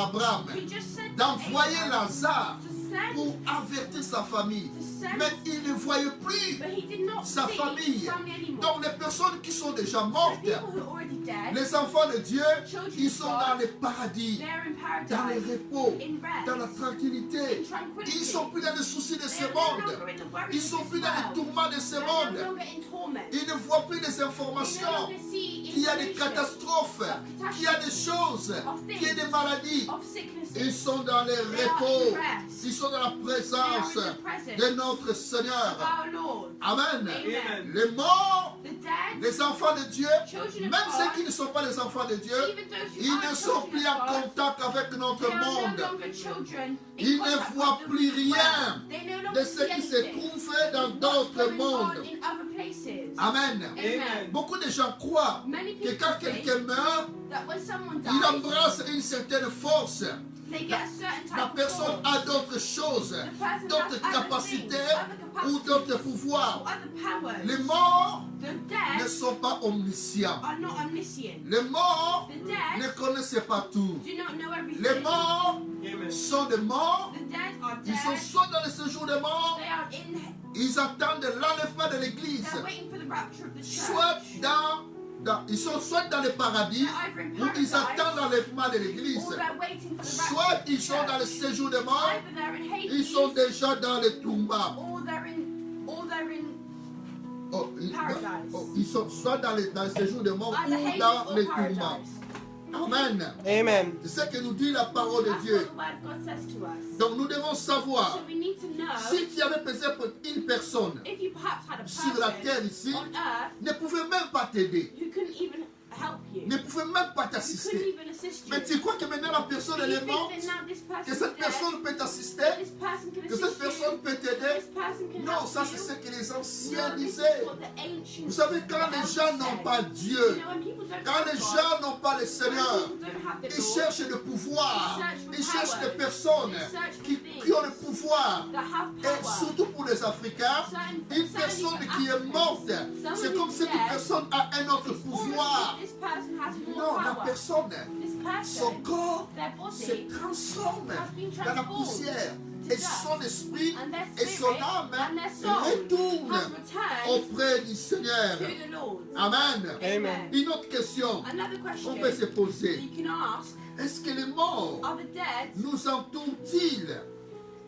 Abraham he just said to d'envoyer Abraham Lazare to send, pour avertir sa famille. to send, Mais il ne voyait plus but he did not sa see famille. his family anymore. Donc les personnes qui sont déjà The mortes, people who are already dead, les enfants de Dieu, children ils of sont God, dans le paradis, they're in dans le paradise, repos, in rest, dans la tranquillité. in tranquility. Ils ne sont plus dans les soucis de ce They are no monde. longer in the worries Ils of ne sont this plus dans les world. tourments de ce They're monde. no longer in torment. Ils ne voient plus des They no informations, longer see qu'il y a des information catastrophes, qu'il y a des choses, qu'il y a des maladies. of sicknesses. Ils sont dans le repos. Ils sont dans la présence de notre Seigneur. Of our Lord. Amen. Amen. Les morts, The dead, les enfants de Dieu, children of même ceux God, qui ne sont pas les enfants de Dieu, even those who ils aren't ne sont children plus of en God, contact avec they notre are no monde. longer children in Ils ne contact voient with the plus world. rien They no de longer ce see qui se anything. trouve dans What's d'autres going on mondes. in other places. Amen. Amen. Beaucoup de gens croient Many que people quand think quelqu'un meurt, that when someone il dies, embrasse une certaine force. they get a certain type La of personne force, a d'autres choses, The person d'autres has other capacités things, other ou d'autres capacities, pouvoirs. or other powers. Les morts The ne dead sont pas omniscients. are not omniscient. Les morts The ne dead connaissent pas tout. do not know everything. Les morts Amen. sont des morts. The dead are Ils sont dead. soit dans le séjour des morts, They are in. ils attendent l'enlèvement de l'église, They're waiting for the rapture of the soit church. ils sont soit dans le paradis, They're either in où ils paradise, attendent l'enlèvement de l'église, or they're waiting for the rapture soit of the ils sont dans le church. séjour des morts, Either they're in Hades, ils sont déjà dans le tourment. or they're in Paradise. Ils sont soit dans le séjour des morts either ou Hades dans or le tourment. Paradise. Amen. Amen. C'est ce que nous dit la parole de That's Dieu. what the word of God says to us. Donc nous devons savoir, So we need to know si tu avais peut-être une personne if you perhaps had a sur la terre person ici, on earth ne pouvait même pas t'aider, who couldn't even help you, ne pouvait même pas who couldn't t'assister. even assist you. Mais tu crois que maintenant la personne Do elle you est think morte, that now this que person cette is dead, personne peut t'assister, this person can que assist cette personne you, peut t'aider? this person can Non, help ça you? c'est ce que les anciens No, this is disaient. what the ancients Vous savez, quand the les elders gens n'ont said. pas You Dieu, know, when people don't quand have les God, gens n'ont pas le when Seigneur, people don't have the ils Lord, cherchent le pouvoir, ils cherchent des personnes qui ont le pouvoir. that have Et power, surtout pour les Africains, une personne qui est morte, c'est comme si cette personne a un autre it's almost pouvoir. as if this person has more Non, la power. personne, This son person, corps their se body, transforme has been dans la transformed poussière. to Et dust. son esprit And their et son spirit âme and their soul retournent has returned auprès du Seigneur. to the Lord. Amen. Amen. Une autre question Another question qu'on peut se that poser. you can ask, Est-ce que les morts are the dead, nous entourent-ils?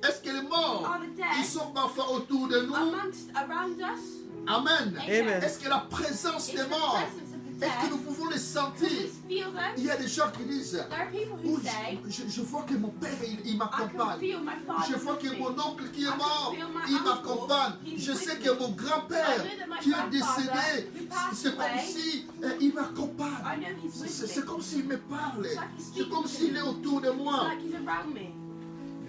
Est-ce que les morts, are the ils dead sont parfois autour de nous? around us? Amen. Amen. Est-ce que la présence Is des the morts, presence of the est-ce que dead, nous pouvons les can sentir? we feel them? Il y a des gens qui disent, There are people oh, who say, je vois que mon père, il I can m'accompagne. feel my father Je vois with que me. mon oncle qui I est can mort, feel my il uncle. m'accompagne. He's Je with sais me. que mon grand-père I know that my qui est grandfather décédé, who passed c'est comme away, si il m'accompagne. I know he's with C'est me. comme s'il me parle. It's like he's C'est speaking comme to s'il me. est autour de It's moi. like he's around me.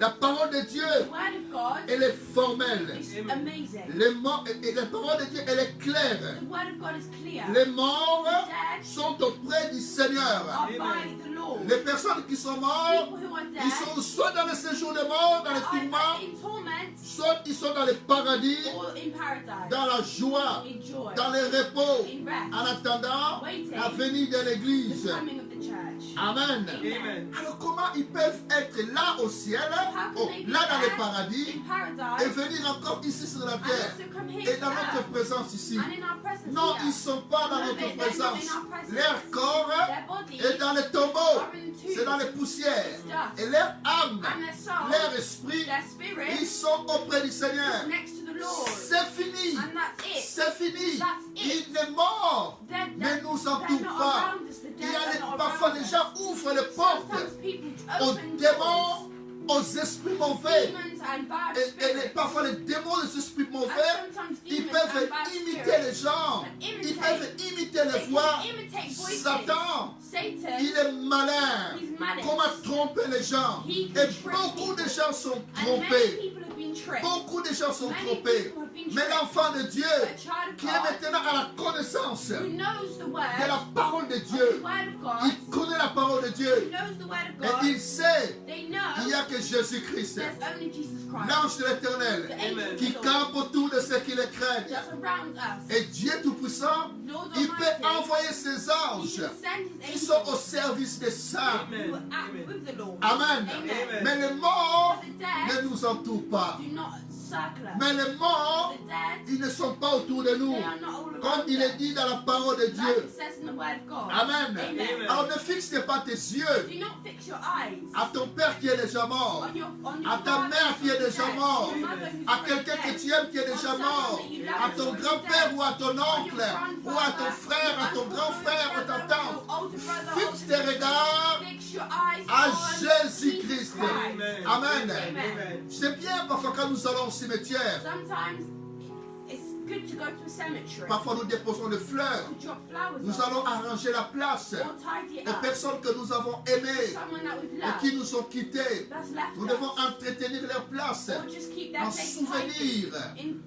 La parole de Dieu, The word of God elle est formelle. is Amen. amazing. Les morts, et la parole de Dieu, elle est claire. The word of God is clear. Les morts The dead sont auprès du Seigneur. are Amen. by the Lord. Les personnes qui sont mortes, People who are dead, ils sont soit dans le séjour de mort, dans les either tourments, in torment soit ils sont dans le paradis, or in paradise, dans la joie, in joy, dans le repos, in rest, en attendant waiting la venue de the l'Église. coming of the church. Amen. Amen. Alors comment ils peuvent être là au ciel, How can oh, they be là dans le there paradis, in et paradise venir encore ici sur la and terre, also come here et to dans notre earth présence ici? and in our presence Non, ils ne here? sont pas dans No, notre they're not présence. in our presence. Leur corps Their bodies est dans les tombeaux, are in the tombs. c'est dans les poussières. It's dust. Et leur âme, And their soul, leur esprit, their ils spirit sont auprès du Seigneur. is next to the Lord. C'est fini. And that's it. C'est fini. That's it. Il est mort. They're- Ne nous they're entoure not pas. around us. The Il dead y a are les, not parfois around les us. gens ouvrent les portes Sometimes people aux open démons, aux esprits mauvais. demons and bad Et spirits. parfois les démons, les esprits And mauvais, sometimes ils demons peuvent and bad imiter spirits les gens. can Ils imitate. peuvent imiter They les can voix. imitate voices. Satan, Satan, il est malin. he's malice. Comment tromper les gens? He Et can trick beaucoup de people. gens sont And many trompés. people have been tricked. Beaucoup de gens sont Many trompés. people have been Mais tricked. l'enfant de Dieu, A child of qui est God maintenant à la connaissance who de knows the word, la parole de of the Dieu, word of God, il connaît la parole de who Dieu. knows the word of Et God, il sait they qu'il know n'y a que Jésus-Christ, there's only Jesus Christ, l'ange de the l'Éternel, angel of qui the Lord, campe autour de ceux qui le craignent. that's around us. Et Dieu Tout-Puissant, Lord il peut Almighty, envoyer ses He anges can send qui His sont au angels service des saints. who Amen. act Amen. with the Lord. Amen. Amen. Mais les morts But the dead ne nous entourent pas. do not circle us. Mais les morts, The dead, ils ne sont pas autour de nous. they are not all Comme around il est us. dit dans la parole de Like Dieu. it says in the word of God. Amen. Amen. Alors ne fixe pas tes yeux Do not fix your eyes à ton père qui est déjà mort, on your à ta father mère qui est who's déjà dead, mort, your mother who's à already quelqu'un que dead, tu aimes qui est déjà mort, à ton grand-père ou à ton oncle, ou à ton frère, à ton grand frère, à ta tante. Fixe tes regards Fix your eyes à on Jésus-Christ. Jesus Christ. Amen. Amen. Amen. C'est bien parfois quand nous allons au cimetière, Sometimes it's good to go to a cemetery parfois nous déposons des fleurs, to drop flowers nous off allons arranger la place or tidy it aux up. personnes que nous avons aimées Someone that we've et loved qui nous ont quittés. that's left Nous us. devons entretenir leur place Or just keep their en place souvenir. tidy.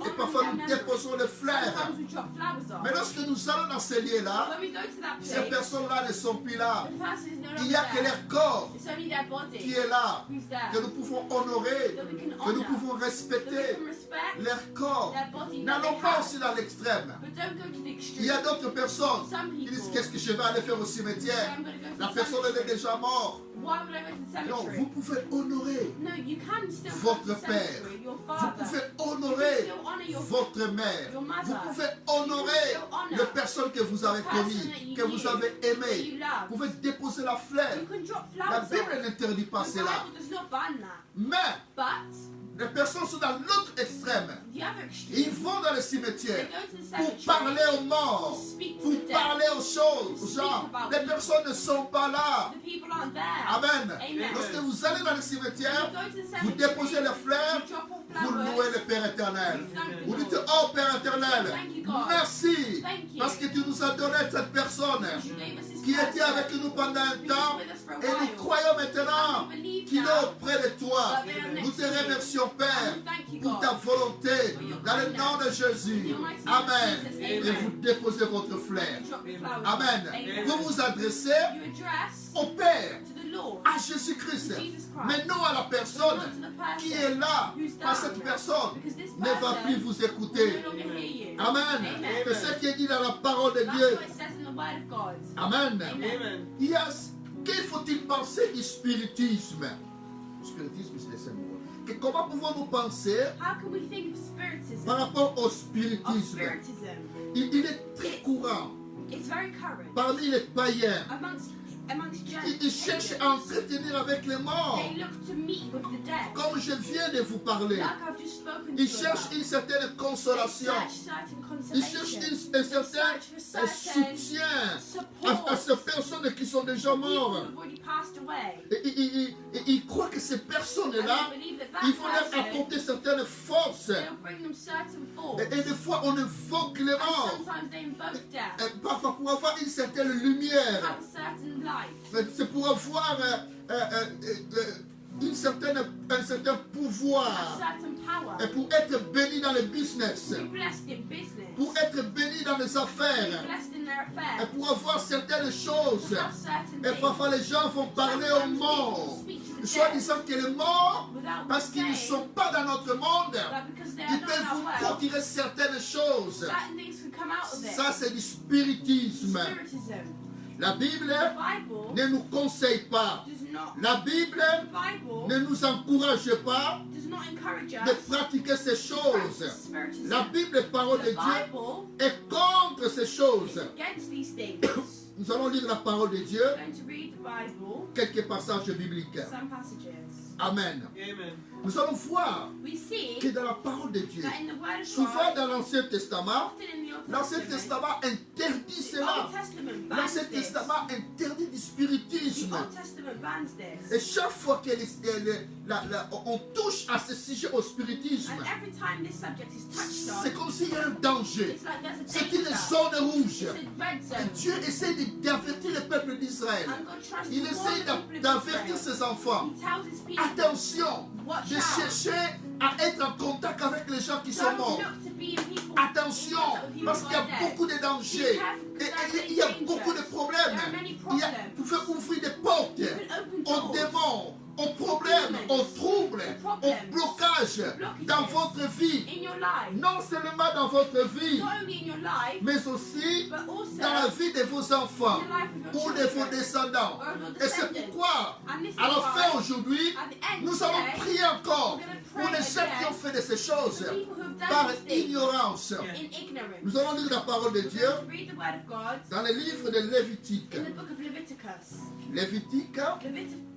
Et parfois nous déposons les fleurs. Sometimes we drop flowers off. Mais lorsque nous allons dans ces lieux-là, When we go to that ces place, personnes-là ne sont plus là. the person is no Il longer n'y a que there. leur corps It's only their body qui est là, who's there. que nous pouvons honorer, That we can que nous honor, pouvons that we respecter. can respect Leur corps. their body that N'allons they pas have. aussi dans l'extrême. But don't go to the extreme. Il y a d'autres personnes Some qui disent people qu'est-ce que je vais aller faire au say, cimetière. I'm going to go to La the personne elle est cemetery. déjà morte. Why would I go to the Non, cemetery? vous pouvez honorer No, you can still votre go to the père. cemetery, your Vous father. pouvez You can honorer still honor your votre mère. your mother. Vous pouvez honorer les personnes que vous avez connues, que vous avez that aimées. you love. Vous pouvez déposer la fleur. You can drop La flowers Bible off. n'interdit pas The cela. Bible does not ban that. Mais But les personnes sont dans l'autre extrême. the other Ils extreme, vont dans le they cimetière go to the pour cemetery parler aux morts, to speak to pour the dead. parler aux choses, aux gens. Les personnes ne sont pas là. The people aren't there. Amen. Amen. Lorsque vous allez dans le You cimetière, go to the vous cemetery, déposez les fleurs, you drop off vous flowers, louez le Père éternel. you thank the Vous Lord. dites, oh Père éternel, merci Thank you. parce que tu nous as donné cette personne You gave us this qui était person avec nous pendant un who temps was with us for a et nous while. croyons maintenant And we believe qu'il est now auprès de toi. that they are Nous next te to you. remercions Père And we thank you, pour God. ta volonté for your dans le kindness. nom de Jésus. In the mighty name of Amen. Jesus, Et amen. vous déposez votre fleur. You drop the flowers Amen. off. Amen. Vous vous adressez You address au Père, to the Lord, à Jésus-Christ, to Jesus Christ, mais non à la personne not to the person qui est là, who's parce que down, cette personne because this ne va person plus vous will écouter. no longer hear you. Amen. Amen. C'est ce qui est dit dans la parole de That's Dieu. what it says in the Word of God. Amen. Amen. Il y a, qu'il faut-il penser du spiritisme? Spiritisme, c'est le seul mot. Que comment pouvons-nous penser How can we think of spiritism? par rapport au Of spiritisme? spiritism. Il est très courant It's very current parmi les païens. amongst Ils cherchent à entretenir avec les morts. They look to meet with the dead. Comme je viens de vous parler. Like I've just spoken to Ils you cherchent about. une certaine They consolation. search certain Ils cherchent consolation. un certain Search for soutien support. à ces personnes qui sont déjà People mortes. who've already passed away. Et ils croient que ces And personnes-là, they believe ils that vont leur person, apporter certaines forces. they'll bring them certain force. Et des fois, on évoque les And morts. sometimes they invoke death. Et parfois, pour avoir une certaine Have lumière. a certain light. C'est pour avoir un certain A pouvoir. certain power. Et pour être béni dans le business. To be blessed in business. Pour être béni dans les To be affaires. blessed in their affairs, et pour avoir certaines choses. to have certain Et things. parfois les gens vont parler aux morts, soit disant que les morts, parce qu'ils ne sont pas dans notre monde, But because they are ils not peuvent in our vous world, procurer certaines choses. certain things can come out of it. Ça, c'est du spiritisme. Spiritism. La Bible The Bible ne nous conseille pas. does not. La Bible The Bible ne nous encourage pas does not encourage de us pratiquer ces to choses. practice spiritism. La Bible, parole de The Dieu, Bible est contre ces choses. is against these things. Nous allons lire la parole de Dieu, I'm going to read the Bible, quelques passages bibliques. some passages. Amen. Amen. Nous allons voir We see que dans la parole de Dieu, that in the Word of souvent God, dans l'Ancien Testament, often in the Old l'Ancien Testament, Testament interdit the cela. Old Testament bans L'Ancien this. Testament interdit du The spiritisme. Old Testament bans Et this. chaque fois on touche à ce sujet au spiritisme, And every time this subject is touched c'est on, comme s'il y a un danger. it's like there's a C'est une danger. zone rouge. It's a red Et zone. Dieu essaie d'avertir le peuple d'Israël. And God tries Il to warn essaie the people of d'avertir Israel. ses enfants. He tells his people, Attention watch de out. chercher à être en contact avec les gens qui sont Don't morts. look to be in people. Attention, parce qu'il y a beaucoup de dangers. Et il y a beaucoup de problèmes. Vous pouvez ouvrir des portes You can open aux doors démons, aux problèmes, aux troubles, aux blocages dans votre vie. in your life. Non seulement dans votre vie, Not only in your life, mais aussi but also dans la vie de vos enfants in the life of ou your de vos children descendants. or your Et c'est descendants. pourquoi, And this is à la fin why, aujourd'hui, at the end nous allons today, prier encore we're gonna pour pray les gens qui again ont fait de ces choses the people who've done par these things ignorance. in ignorance. Nous allons lire la parole de We're Dieu going to read the word of God dans le livre de Lévitique. in the book of Leviticus. Lévitique,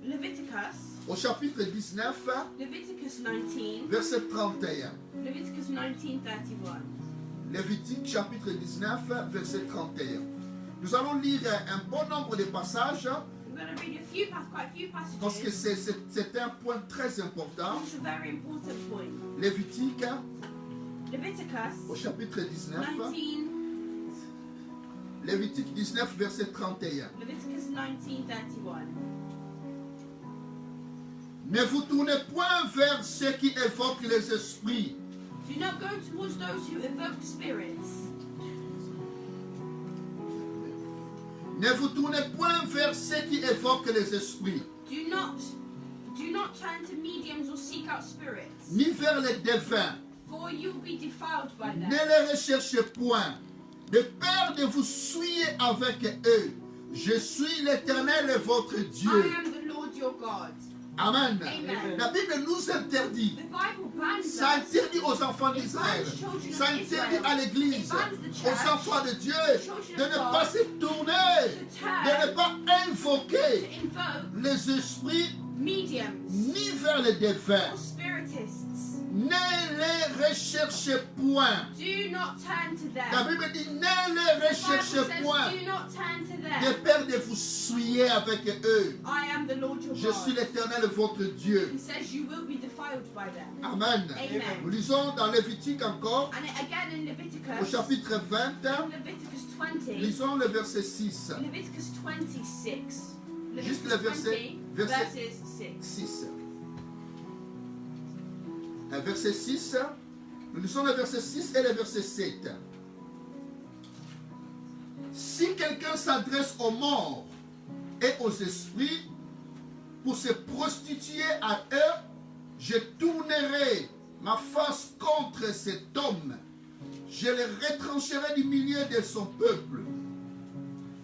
Leviticus, au chapitre 19, Leviticus 19, verset 31. Leviticus 19:31. Lévitique, chapitre 19, verset 31. Nous allons lire un bon nombre de passages I'm going to read quite a few parce que passages. c'est un point très important. It's a very important point. Lévitique, au Leviticus chapitre 19, 19, Lévitique 19, verset 31. Leviticus 19:31. Ne vous tournez point vers ceux qui évoquent les esprits, Do not go towards those who evoke spirits. ne vous tournez point vers ceux qui évoquent les esprits, Do not turn to mediums or seek out spirits, ni vers les devins. for you will be defiled by Ne them. les recherchez point, de peur de vous souiller avec eux. Je suis l'Éternel, votre I Dieu. am the Lord your God. Amen. Amen. La Bible nous interdit. The Bible bans Ça us. interdit aux enfants d'Israël. Ça interdit à l'Église, aux enfants de Dieu, de ne pas se tourner, de ne pas to invoquer invoke les esprits mediums ni vers les défunts. or spiritists. Ne les recherchez point. Do not turn to La them. Bible dit ne les The Bible recherchez says, point. do not turn to De them. peur de vous souiller avec eux. I am the Lord your Je suis God. l'Éternel, votre Dieu. He says you will be defiled by them. Amen. Amen. Nous lisons dans Lévitique encore, And again in au Leviticus, chapitre 20, in Leviticus 20, lisons le verset 6. Leviticus 26, Juste Leviticus le verset- 20, verset- verses 6. 6. Verset 6. Nous lisons le verset 6 et le verset 7. Si quelqu'un s'adresse aux morts et aux esprits pour se prostituer à eux, je tournerai ma face contre cet homme. Je le retrancherai du milieu de son peuple.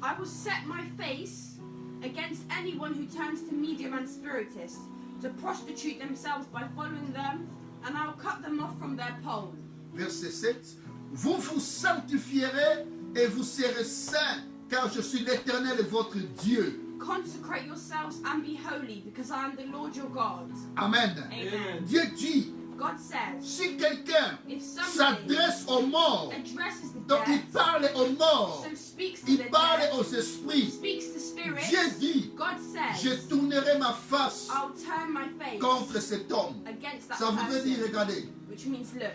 I will set my face against anyone who turns to medium and spiritists to prostitute themselves by following them, and I will cut them off from their pole. Verset 7. Vous vous sanctifierez et vous serez saints, car je suis l'Éternel, votre Dieu. Consecrate yourselves and be holy, because I am the Lord your God. Amen. Amen. Dieu dit, God says, si quelqu'un if somebody s'adresse aux morts, addresses the donc il dead, parle aux morts, so speaks to il the parle dead, aux esprits, speaks to spirits, Dieu dit, God je says, tournerai ma face I'll turn my face contre cet homme. against that Ça voudrait dire, person. regardez, Which means, look,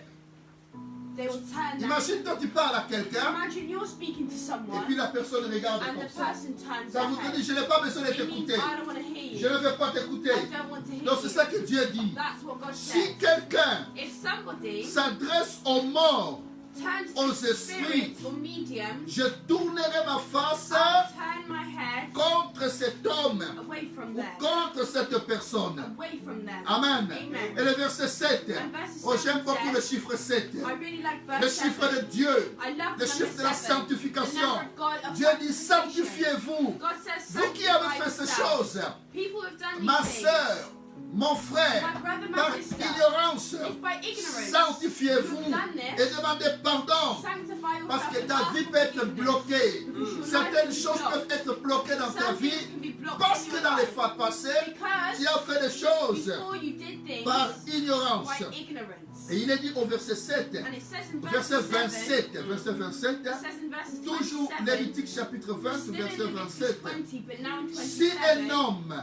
they will turn that. imagine quand tu parles à quelqu'un, Imagine you're speaking to et someone puis la personne regarde and comme the ça. person turns Ça their voudrait head. dire, je n'ai pas besoin de It means t'écouter. I don't want to hear Je you. ne veux pas t'écouter. I don't want to hear Donc c'est you. ça que Dieu dit. That's what God Si says. quelqu'un If somebody s'adresse aux morts turns aux to esprits. spirits or mediums, Je tournerai ma face I'll turn my head contre cet homme away from ou them. contre cette personne. Away from them. Amen. Amen. Et le verset 7. And verse Oh, j'aime 7 beaucoup le says, chiffre 7. I really like Le verse chiffre 7. de Dieu. I love Le number chiffre de la 7. The sanctification. number of God of Dieu dit sanctification. sanctifiez-vous. God says, Vous qui avez sanctify fait ces yourself. choses, People have done ma these sœur, things. mon frère, My brother, my par sister. ignorance, If by ignorance sanctifiez-vous you've done this, et demandez pardon. sanctify yourself Parce que and ta ask vie for peut être forgiveness. bloquée. Because your Certaines life choses can be peuvent blocked. être bloquées dans ta Some vie things can be blocked parce in que your dans les life. fois passées, Because tu as fait des choses before you did things par ignorance. by ignorance. Et il est dit au verset 7, And it says in verset verse 7, 27, verset 27, it says in verses toujours 27, Lévitique chapitre 20, still in verset Leviticus 27. 20, but now in Si 27, un homme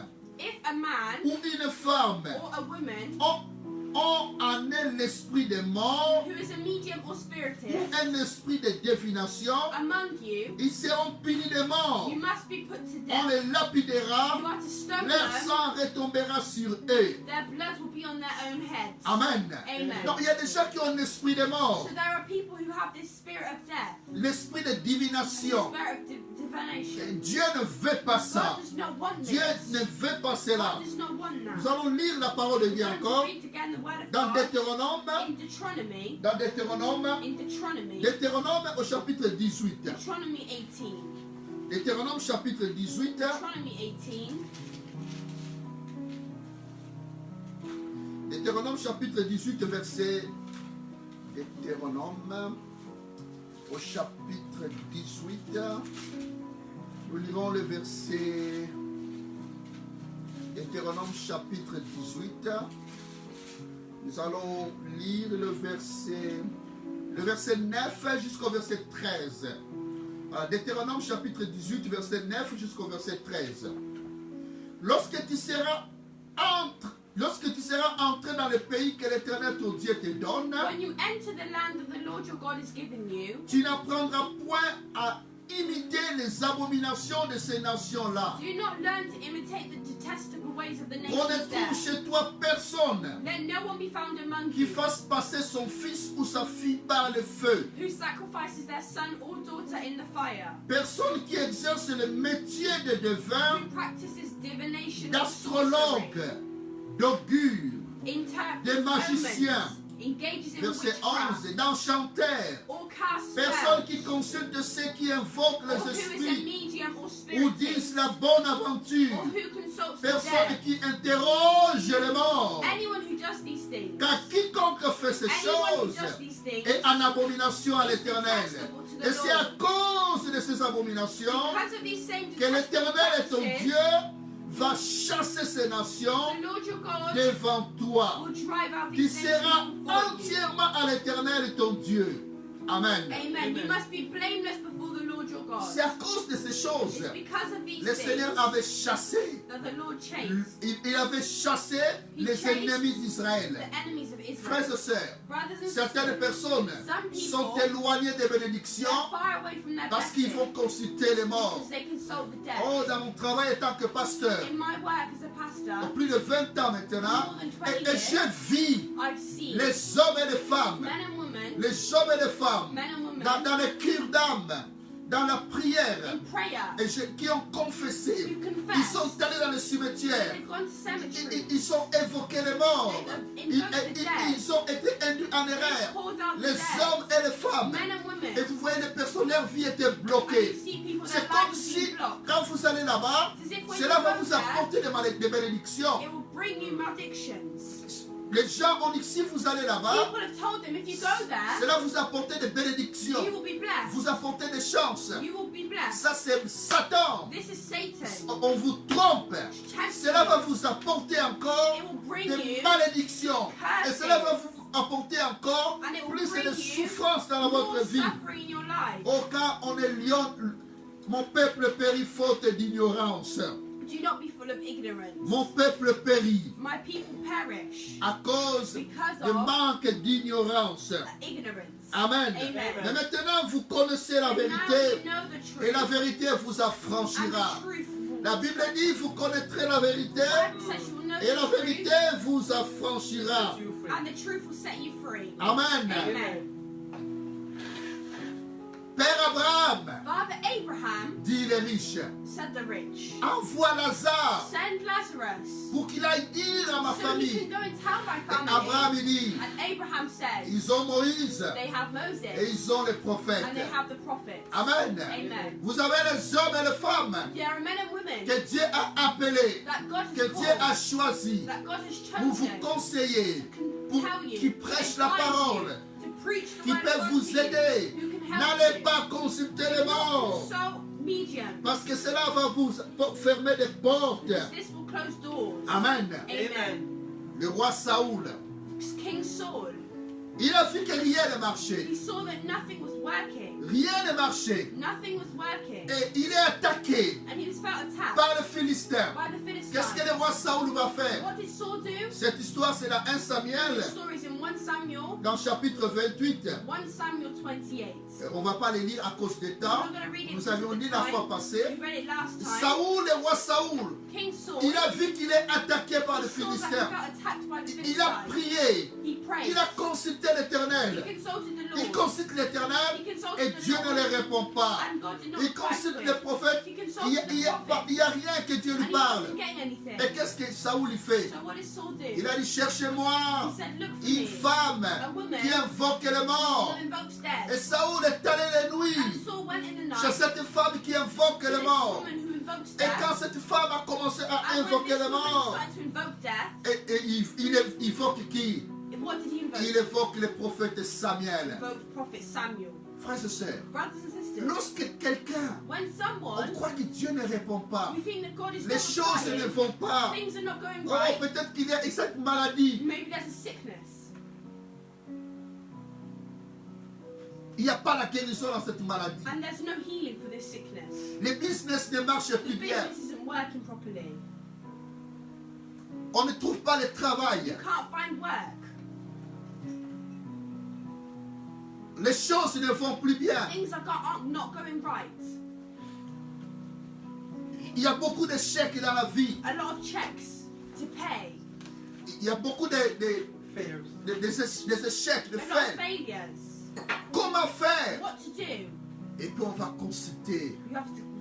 if a man ou une femme or a woman ont en eux l'esprit des morts who is a medium or ou spiritist un esprit de divination, among you, ils seront punis de mort. you must be put to On death. les lapidera, You are to stone leur them, sang retombera sur eux. their blood will be on their own heads. Amen. Amen. Donc il y a des gens qui ont un esprit de mort, So there are people who have this spirit of death, l'esprit de this divination. spirit of divination. Dieu ne veut pas ça. God does not want Dieu this. ne veut pas cela. God does not want Nous that. allons lire la parole de Dieu We're going to encore read again the word of dans God Deutéronome, in Deuteronomy, Deutéronome au chapitre 18. Deuteronomy 18, Deutéronome chapitre 18. Deuteronomy 18, Deutéronome chapitre 18 verset. Deutéronome au chapitre 18. Nous lirons le verset. Deutéronome chapitre 18. Nous allons lire le verset 9 jusqu'au verset 13. Deutéronome chapitre 18, verset 9 jusqu'au verset 13. Lorsque tu seras entré dans le pays que l'Éternel ton Dieu te donne, when you enter the land that the Lord your God has given you, tu n'apprendras point à imiter les abominations de ces nations-là. do not learn to imitate the detestable ways of the On ne nations trouve there. chez toi personne Let no one be found among qui you fasse passer son fils ou sa fille par le feu. who sacrifices their son or daughter in the fire, Personne qui exerce le métier de devin, who practices divination or d'astrologue, sorcery, d'augure, interprets des magiciens, omens, engages in verset witchcraft, 11, d'enchanteurs, or casts personne spells, qui consulte ceux qui invoquent or les who is a esprits medium or ou disent spiritist, la bonne or aventure, who consults the personne dead. qui interroge les morts. Anyone who does these things, Car quiconque fait ces anyone who choses does these things, est en abomination à l'Éternel. detestable to the Et c'est à Lord. cause de ces abominations Because of these same que detestable l'Éternel est ton practices, Dieu va chasser ces nations the Lord your God devant toi. will drive out Tu these seras nations before you. entièrement à l'Éternel ton Dieu. Amen. Amen. You must be blameless before the Lord your God. C'est à cause de ces choses. It's because of these Le things Seigneur avait chassé, that the Lord chased il avait chassé les ennemis d'Israël. the enemies of Frères Israel. et sœurs, Brothers and certaines sisters, personnes some people sont éloignées des they're bénédictions far away from their parce qu'ils blessing vont consulter les morts. because they consult the dead. Oh, dans mon travail en tant que pasteur, In my work as a pastor, plus de 20 ans maintenant, et je vis I've seen les hommes et les femmes, men and women, les hommes et les femmes, men and women dans les cures d'âme, dans la prière, in prayer et qui ont confessé. who Ils confess. sont allés dans le cimetière. They've gone to cemetery. Ils ont évoqué les morts. Ils ont été induits en They've erreur. called out the Les dead. hommes et les femmes. Men and women. Et vous voyez les personnes, leur vie était And you bloquée. see people C'est that comme lives si, being blocked. quand vous allez là-bas, It's as if when cela you va go vous there, apporter des bénédictions. it will bring you maledictions. Les gens ont dit, si vous allez là-bas, People have told them if you go there, cela vous apporte des you bénédictions. will be blessed. Vous apportez des chances. You will be blessed. Ça, c'est Satan. This is Satan. On vous trompe. Tempts Cela va you. vous apporter encore It will bring des you malédictions. Et curses. cela va vous apporter encore And it will plus bring de you souffrance dans more votre vie. suffering in your life. Au cas on est lion, mon peuple périt faute d'ignorance. Do not be full of ignorance. Mon peuple périt My people perish à cause because de of manque d'ignorance. ignorance. Amen. Amen. Mais maintenant, vous connaissez la And now you vérité know the truth. et la vérité vous And affranchira. the truth will La Bible dit, vous connaîtrez la vérité The Bible says you will know et la the truth, vérité vous affranchira. and the truth will set you free. Amen. Amen. Père Abraham, Father Abraham dit les riches, said the rich, envoie Lazare send Lazarus pour qu'il aille dire à ma so he famille. can go and tell my Et family. Abraham il dit, And Abraham said, ils ont Moïse they have et Moses ils ont les prophètes. and they have the prophets. Amen. Amen. Vous avez les hommes et les femmes There are men and women que Dieu a appelés, that God que has Dieu a called, choisi that God has pour vous chosen conseiller, pour tell you, qui prêchent la parole, to preach the qui word of peuvent God vous to you, aider. who can help N'allez you. pas consulter les morts, So medium. parce que cela va vous fermer des portes. This will close doors. Amen. Amen. Le roi Saoul, King Saul, il a vu que rien ne marchait. he saw that nothing was working. Rien ne marchait. Nothing was working. Et il est attaqué And he was felt attacked par le Philistin. by the Philistines. Qu'est-ce que le roi Saoul va faire? What did Saul do? Cette histoire, c'est dans 1 Samuel, The story is in 1 Samuel, dans chapitre 28. 1 Samuel 28. On ne va pas les lire à cause du temps. I'm not going to read it Nous because avions of dit the la fois time. passée. We read it last time. Saoul, le roi Saoul, King Saul, il a vu qu'il est attaqué par he les saw that he Philistins. felt attacked by the Il a Philistines. prié. He prayed. Il a consulté He l'Éternel. consulted the Il Lord. consulte l'Éternel He consulted et the Dieu ne Lord. le répond pas. And God did not Il reply consulte to les him. prophètes. He Il consulted n'y the a, prophets. rien que Dieu And lui he parle. wasn't getting anything. Et qu'est-ce que Saoul lui fait? So what did Saul do? Il a dit, cherchez-moi He said, look for une me. femme A woman qui invoque le mort. who invokes Et death. Saoul est allé les And nuits Saul went in the chez night cette femme qui invoque to le this mort. woman who invokes Et quand death. cette femme a commencé à And when invoquer this le woman mort, started to invoke death, et il invoque qui? what did he invoke? Il évoque le prophète Samuel. Invoked prophet Samuel. Frères et sœurs, Brothers and sisters, lorsque quelqu'un, when on someone, croit que Dieu ne répond pas, we think that God is les not choses ne replying, vont pas. things are not going Oh, right, peut-être qu'il y a cette maladie. maybe there's a sickness. Il n'y a pas la guérison dans cette maladie. And there's no healing for this sickness. Les business ne marchent The plus bien. business isn't working properly. On ne trouve pas le travail. You can't find work. Les choses ne vont plus bien. Things are not going right. Il y a beaucoup de chèques dans la vie. A lot of checks to pay. Il y a beaucoup Fairs. des échecs, de A lot of faits. failures. Comment faire? What to do? Et puis on va consulter.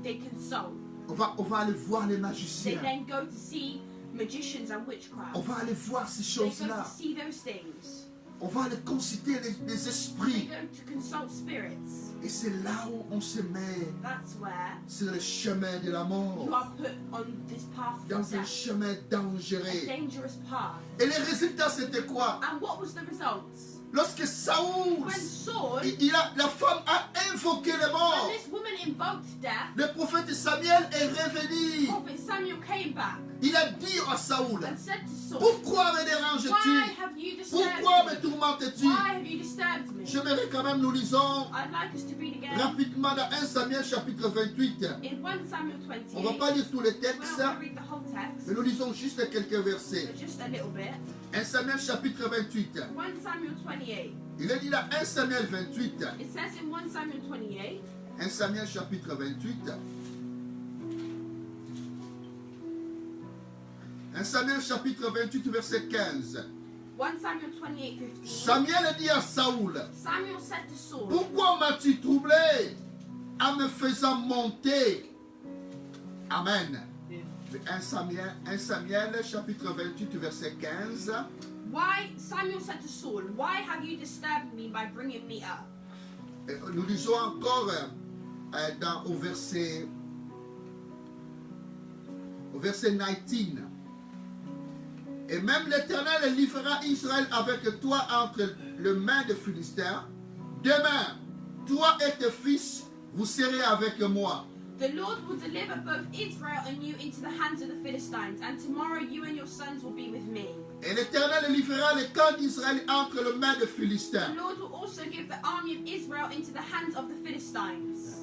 They consult. On va aller voir les They magiciens. then go to see magicians and On witchcraft. va aller voir ces They go choses-là. to see those things. On va aller consulter les They esprits. go to consult spirits. Et c'est là où on se met That's where sur le chemin de la mort. you are put on this path of Dans un death. chemin A dangereux. dangerous path. Et les résultats, c'était quoi? And what was the results? Lorsque Saoul, When Saul, la femme a invoqué le mort, when this woman invoked death, le prophète Samuel est revenu. prophet Samuel came back Il a dit à Saoul, and said to Saul, pourquoi me why déranges-tu? have you disturbed Pourquoi me me? tourmentes-tu? Why have you disturbed me? J'aimerais quand même, nous lisons I'd like us to read again rapidement dans 1 Samuel chapitre 28. in 1 Samuel 28. On ne va pas lire tous les We're textes, not going to read the whole text, mais nous lisons juste quelques versets. but just a little bit. 1 Samuel chapitre 28. 1 Samuel 28. Il est dit dans 1 Samuel 28. It says in 1 Samuel 28, 1 Samuel chapitre 28. 1 Samuel chapitre 28 verset 15. 1 Samuel 28, 15. Samuel dit à Saoul, Samuel said to Saul, pourquoi m'as-tu troublé en me faisant monter? Amen. 1 Samuel chapitre 28 verset 15. Samuel said to Saul, why have you disturbed me by bringing me up? Et nous lisons encore au verset 19. Et même l'Éternel livrera Israël avec toi entre les mains des Philistins. Demain, toi et tes fils, vous serez avec moi. The Lord will deliver both Israel and you into the hands of the Philistines, and tomorrow you and your sons will be with me. Et l'Éternel livrera le camp d'Israël entre les mains des Philistins. The Lord will also give the army of Israel into the hands of the Philistines.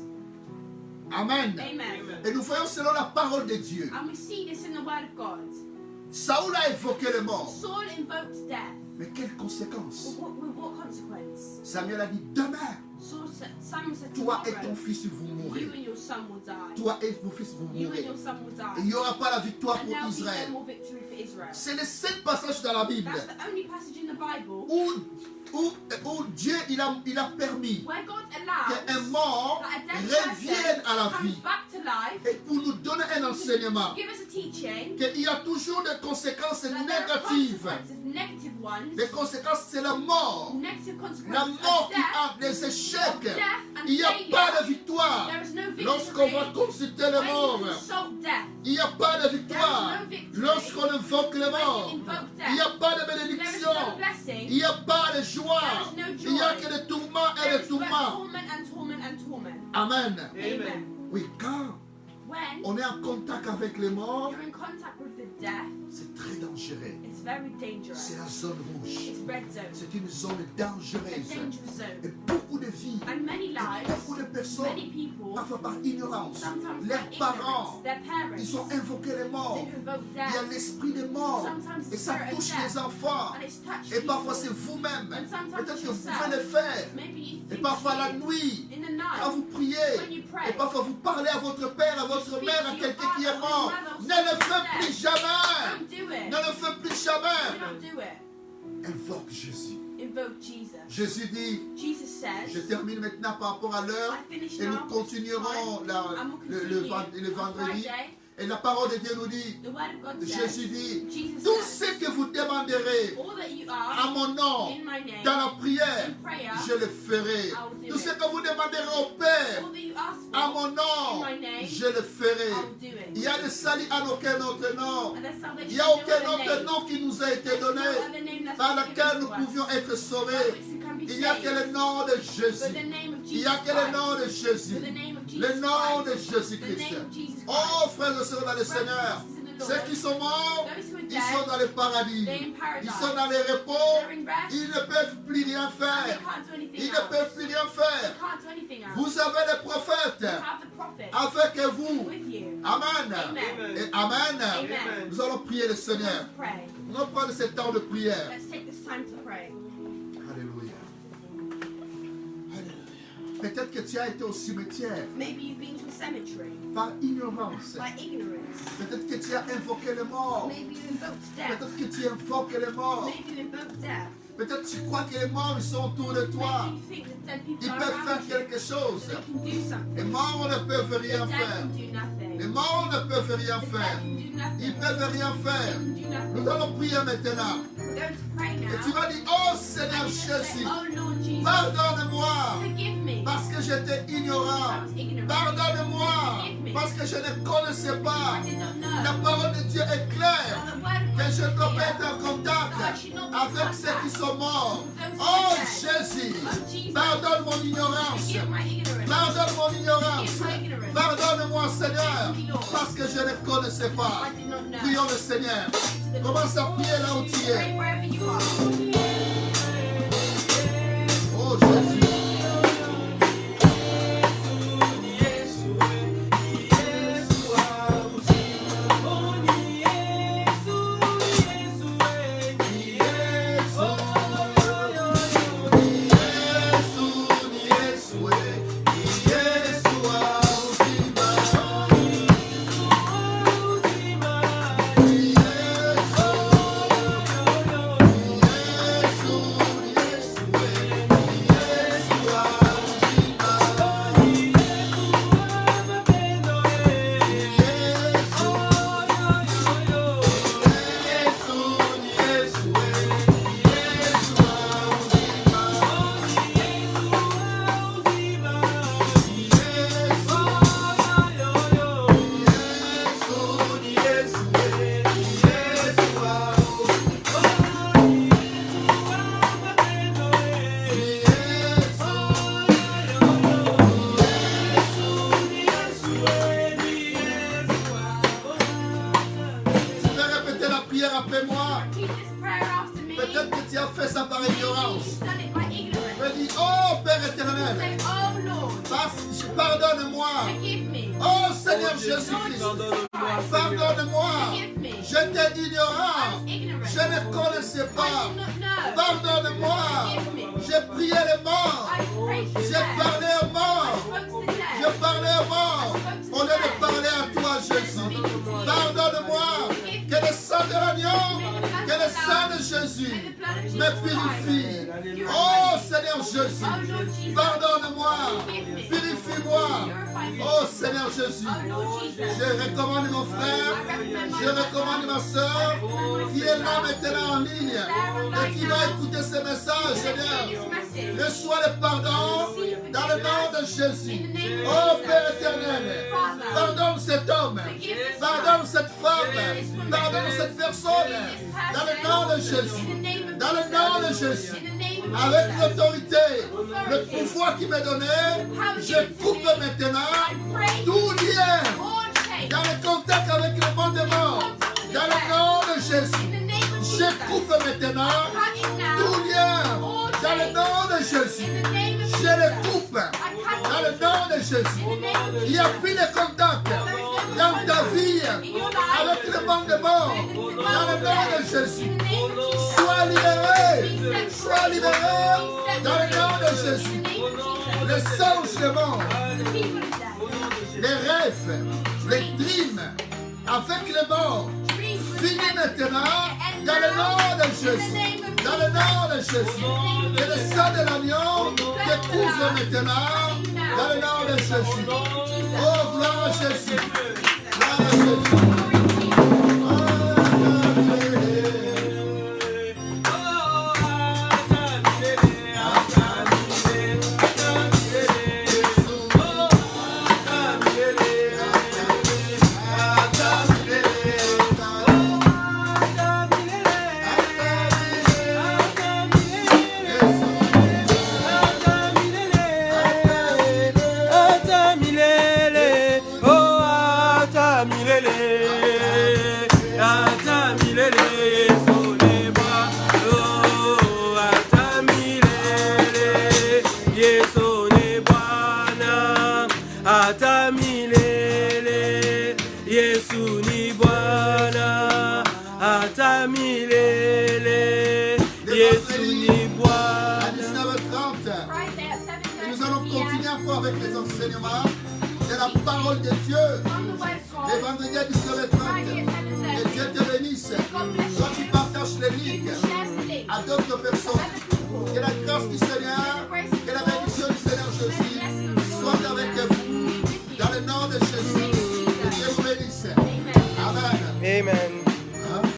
Amen. Amen. Et nous voyons selon la parole de Dieu. And we see this in the word of God. Saoul a évoqué le mort. Saul invoked death. Mais quelles conséquences? With what consequence? Samuel a dit, demain, Samuel said, toi et tomorrow ton fils vous you mourrez. and your son will die. Toi et vos fils vous You and mourrez. your son will Et il die. n'y aura pas la victoire And pour there'll be Israël. no more victory for Israel. C'est le seul passage dans la Bible That's the only passage in the Bible où Dieu il a permis where God qu'un allows revienne à la comes vie back to life, et pour nous donner un enseignement give us a teaching, qu'il y a toujours des conséquences that there are négatives. consequences, negative ones, Les conséquences, c'est la mort. negative La consequences mort of qui death, a des échecs. death and Il n'y a pas failure. de victoire. There is no Lorsqu'on victory va consulter les when morts, you consult death. il n'y a pas de victoire. There is no victory Lorsqu'on invoque les when morts, you invoke il n'y a death. pas de There is bénédiction. no blessing. Il n'y a pas de joie. There is no Il n'y a joy. que des tourments et There des is but tourments. torment and torment and torment. Amen. Amen. Oui, quand When on est en contact avec les morts, you're in contact with the death, c'est très dangereux. it's very dangerous. C'est la zone rouge. It's red zone. C'est une zone A dangereuse. dangerous Et zone. beaucoup de vies, And many et lives, beaucoup de personnes, many people, parfois par ignorance, sometimes leurs their parents, ignorance, their parents, ils ont invoqué les morts. they invoke Il y a death. l'esprit des morts. Sometimes Et the ça spirit of touche death. les enfants. And it's touched Et parfois people. c'est vous-même. And sometimes Peut-être que vous yourself. pouvez le faire. Maybe you Et think parfois la you- nuit, in the night, quand vous priez, when you pray, et parfois vous parlez à votre père, à votre speak mère, to à your quelqu'un qui est father or mort. your mother or Ne le someone fais who's plus dead. jamais. Don't do it. Ne le fais plus Do jamais. not do it. Invoque Jésus. Invoke Jesus. Jésus dit, Jesus says, je termine maintenant par rapport à l'heure, I finish et now, nous continuerons and we'll continue le on vendredi. Friday. Et la parole de Dieu nous dit, The word of God says, Jésus dit, Jesus tout says, ce que vous demanderez all that you à are mon nom, in my name, dans la prière, in prayer, je le ferai. will do Tout ce it. que vous demanderez au Père, all that you ask à for, mon nom, in my name, je le ferai. I'll do it. Il y a de salut en aucun autre nom. And there's salvation Il n'y a in no aucun other autre name. nom qui nous a été There's no donné other name that's par been lequel given nous to us, pouvions être by sauvés. which we can be Il n'y a que le saved. nom de But Jésus. the name of Il n'y Jesus a que le nom de Christ. Jésus. But the name of Jesus Le nom de Christ. Jésus-Christ. The name of Jesus Christ. Oh, frères et sœurs dans le Brothers and Seigneur, sisters in the ceux Lord, qui sont morts, those who are ils dead, sont dans le paradis. they're in paradise. Ils sont dans le repos. They're in rest. Ils ne peuvent plus rien And they faire. can't do anything Ils ne else. peuvent plus rien They faire. can't do anything else. Vous avez les You prophètes have the prophet avec vous. with you. Amen. Amen. Et Amen. Amen. Nous allons prier le Seigneur. Let's pray. Nous allons prendre ce temps de prière. Let's take this time to pray. Alléluia. Alléluia. Peut-être que tu as été au cimetière Maybe you've been to a cemetery par ignorance. by ignorance. Peut-être que tu as invoqué les morts. Maybe you invoked death. Peut-être que tu invoques les morts. Maybe you invoked death. Peut-être que tu crois que les morts ils sont autour de toi. Maybe you think that dead people Ils are peuvent faire around you. quelque chose. They can do something. Les morts ne peuvent The rien dead faire. can do nothing. Les morts ne peuvent rien The dead faire. can do nothing. Ils peuvent rien faire. They can do nothing. Nous allons prier maintenant. We're going to pray Et now. tu vas dire, oh And Seigneur you're going to say, Jésus, oh Lord Jesus, pardonne-moi forgive me. parce que j'étais ignorant. I was ignorant. Pardonne-moi parce que je ne connaissais pas. I did not La know. parole de Dieu est claire. And the word of Que God je is dois clear. être en contact avec ceux qui sont morts. Oh Jésus, pardonne mon ignorance. Forgive my ignorance. Pardonne mon ignorance. Forgive my ignorance. Pardonne-moi Seigneur parce que je ne connaissais pas. I did not know. Prions le Seigneur. Commence à prier là où tu es. Pray wherever you are. Oh Jésus. Tu peux répéter la prière après moi. Repeat this prayer after me. Peut-être que tu as fait ça par ignorance. You've done it by ignorance. Mais dis, oh Père éternel, Say, oh Lord, pardonne-moi. forgive me. Oh Seigneur Jésus-Christ, pardonne-moi. Forgive me. J'étais I ignorant. was ignorant. Je ne connaissais I pas. did not know. Pardonne-moi. Forgive me. J'ai prié les morts. I prayed to J'ai death. parlé aux I morts. spoke to the Je dead. parlais aux morts. Au lieu de parler à toi, Jésus. Pardonne-moi. Que le sang de l'agneau, que le sang de Jésus me purifie. Oh Seigneur Jésus, Oh Lord Jesus, pardonne-moi. forgive me. Purifie-moi. Oh Seigneur Jésus, Oh Lord Jesus. je recommande mon frère, je recommande ma soeur qui est là maintenant en ligne et qui va écouter ce message, Seigneur. Reçois le pardon dans le nom de Jésus. Oh Père éternel, pardonne cet homme, pardonne cette femme, pardonne cette personne dans le nom de Jésus. Dans le nom de Jésus. Avec l'autorité, le pouvoir qui m'est donné, je coupe maintenant tout lien dans le contact avec le monde des morts. Dans le nom de Jésus, je coupe maintenant tout lien dans le nom de Jésus. Je le coupe dans le nom de Jésus. Il n'y a plus de contact dans ta vie avec le monde des morts. Dans le nom de Jésus. Sois libéré. Sois libéré dans le nom de Jésus. Les changements, les rêves, les dreams avec les morts, finis maintenant dans le nom de Jésus. Dans le nom de Jésus. Et le sang de l'agneau te couvre maintenant dans le nom de Jésus. Oh, gloire à Jésus. Gloire à Jésus. Avec les enseignements de la parole de Dieu. Les vendredis à 19h30. Que Dieu te bénisse. Toi qui partages les lignes à d'autres personnes. Que la grâce du Seigneur, que la bénédiction du Seigneur Jésus soit avec vous. Dans le nom de Jésus.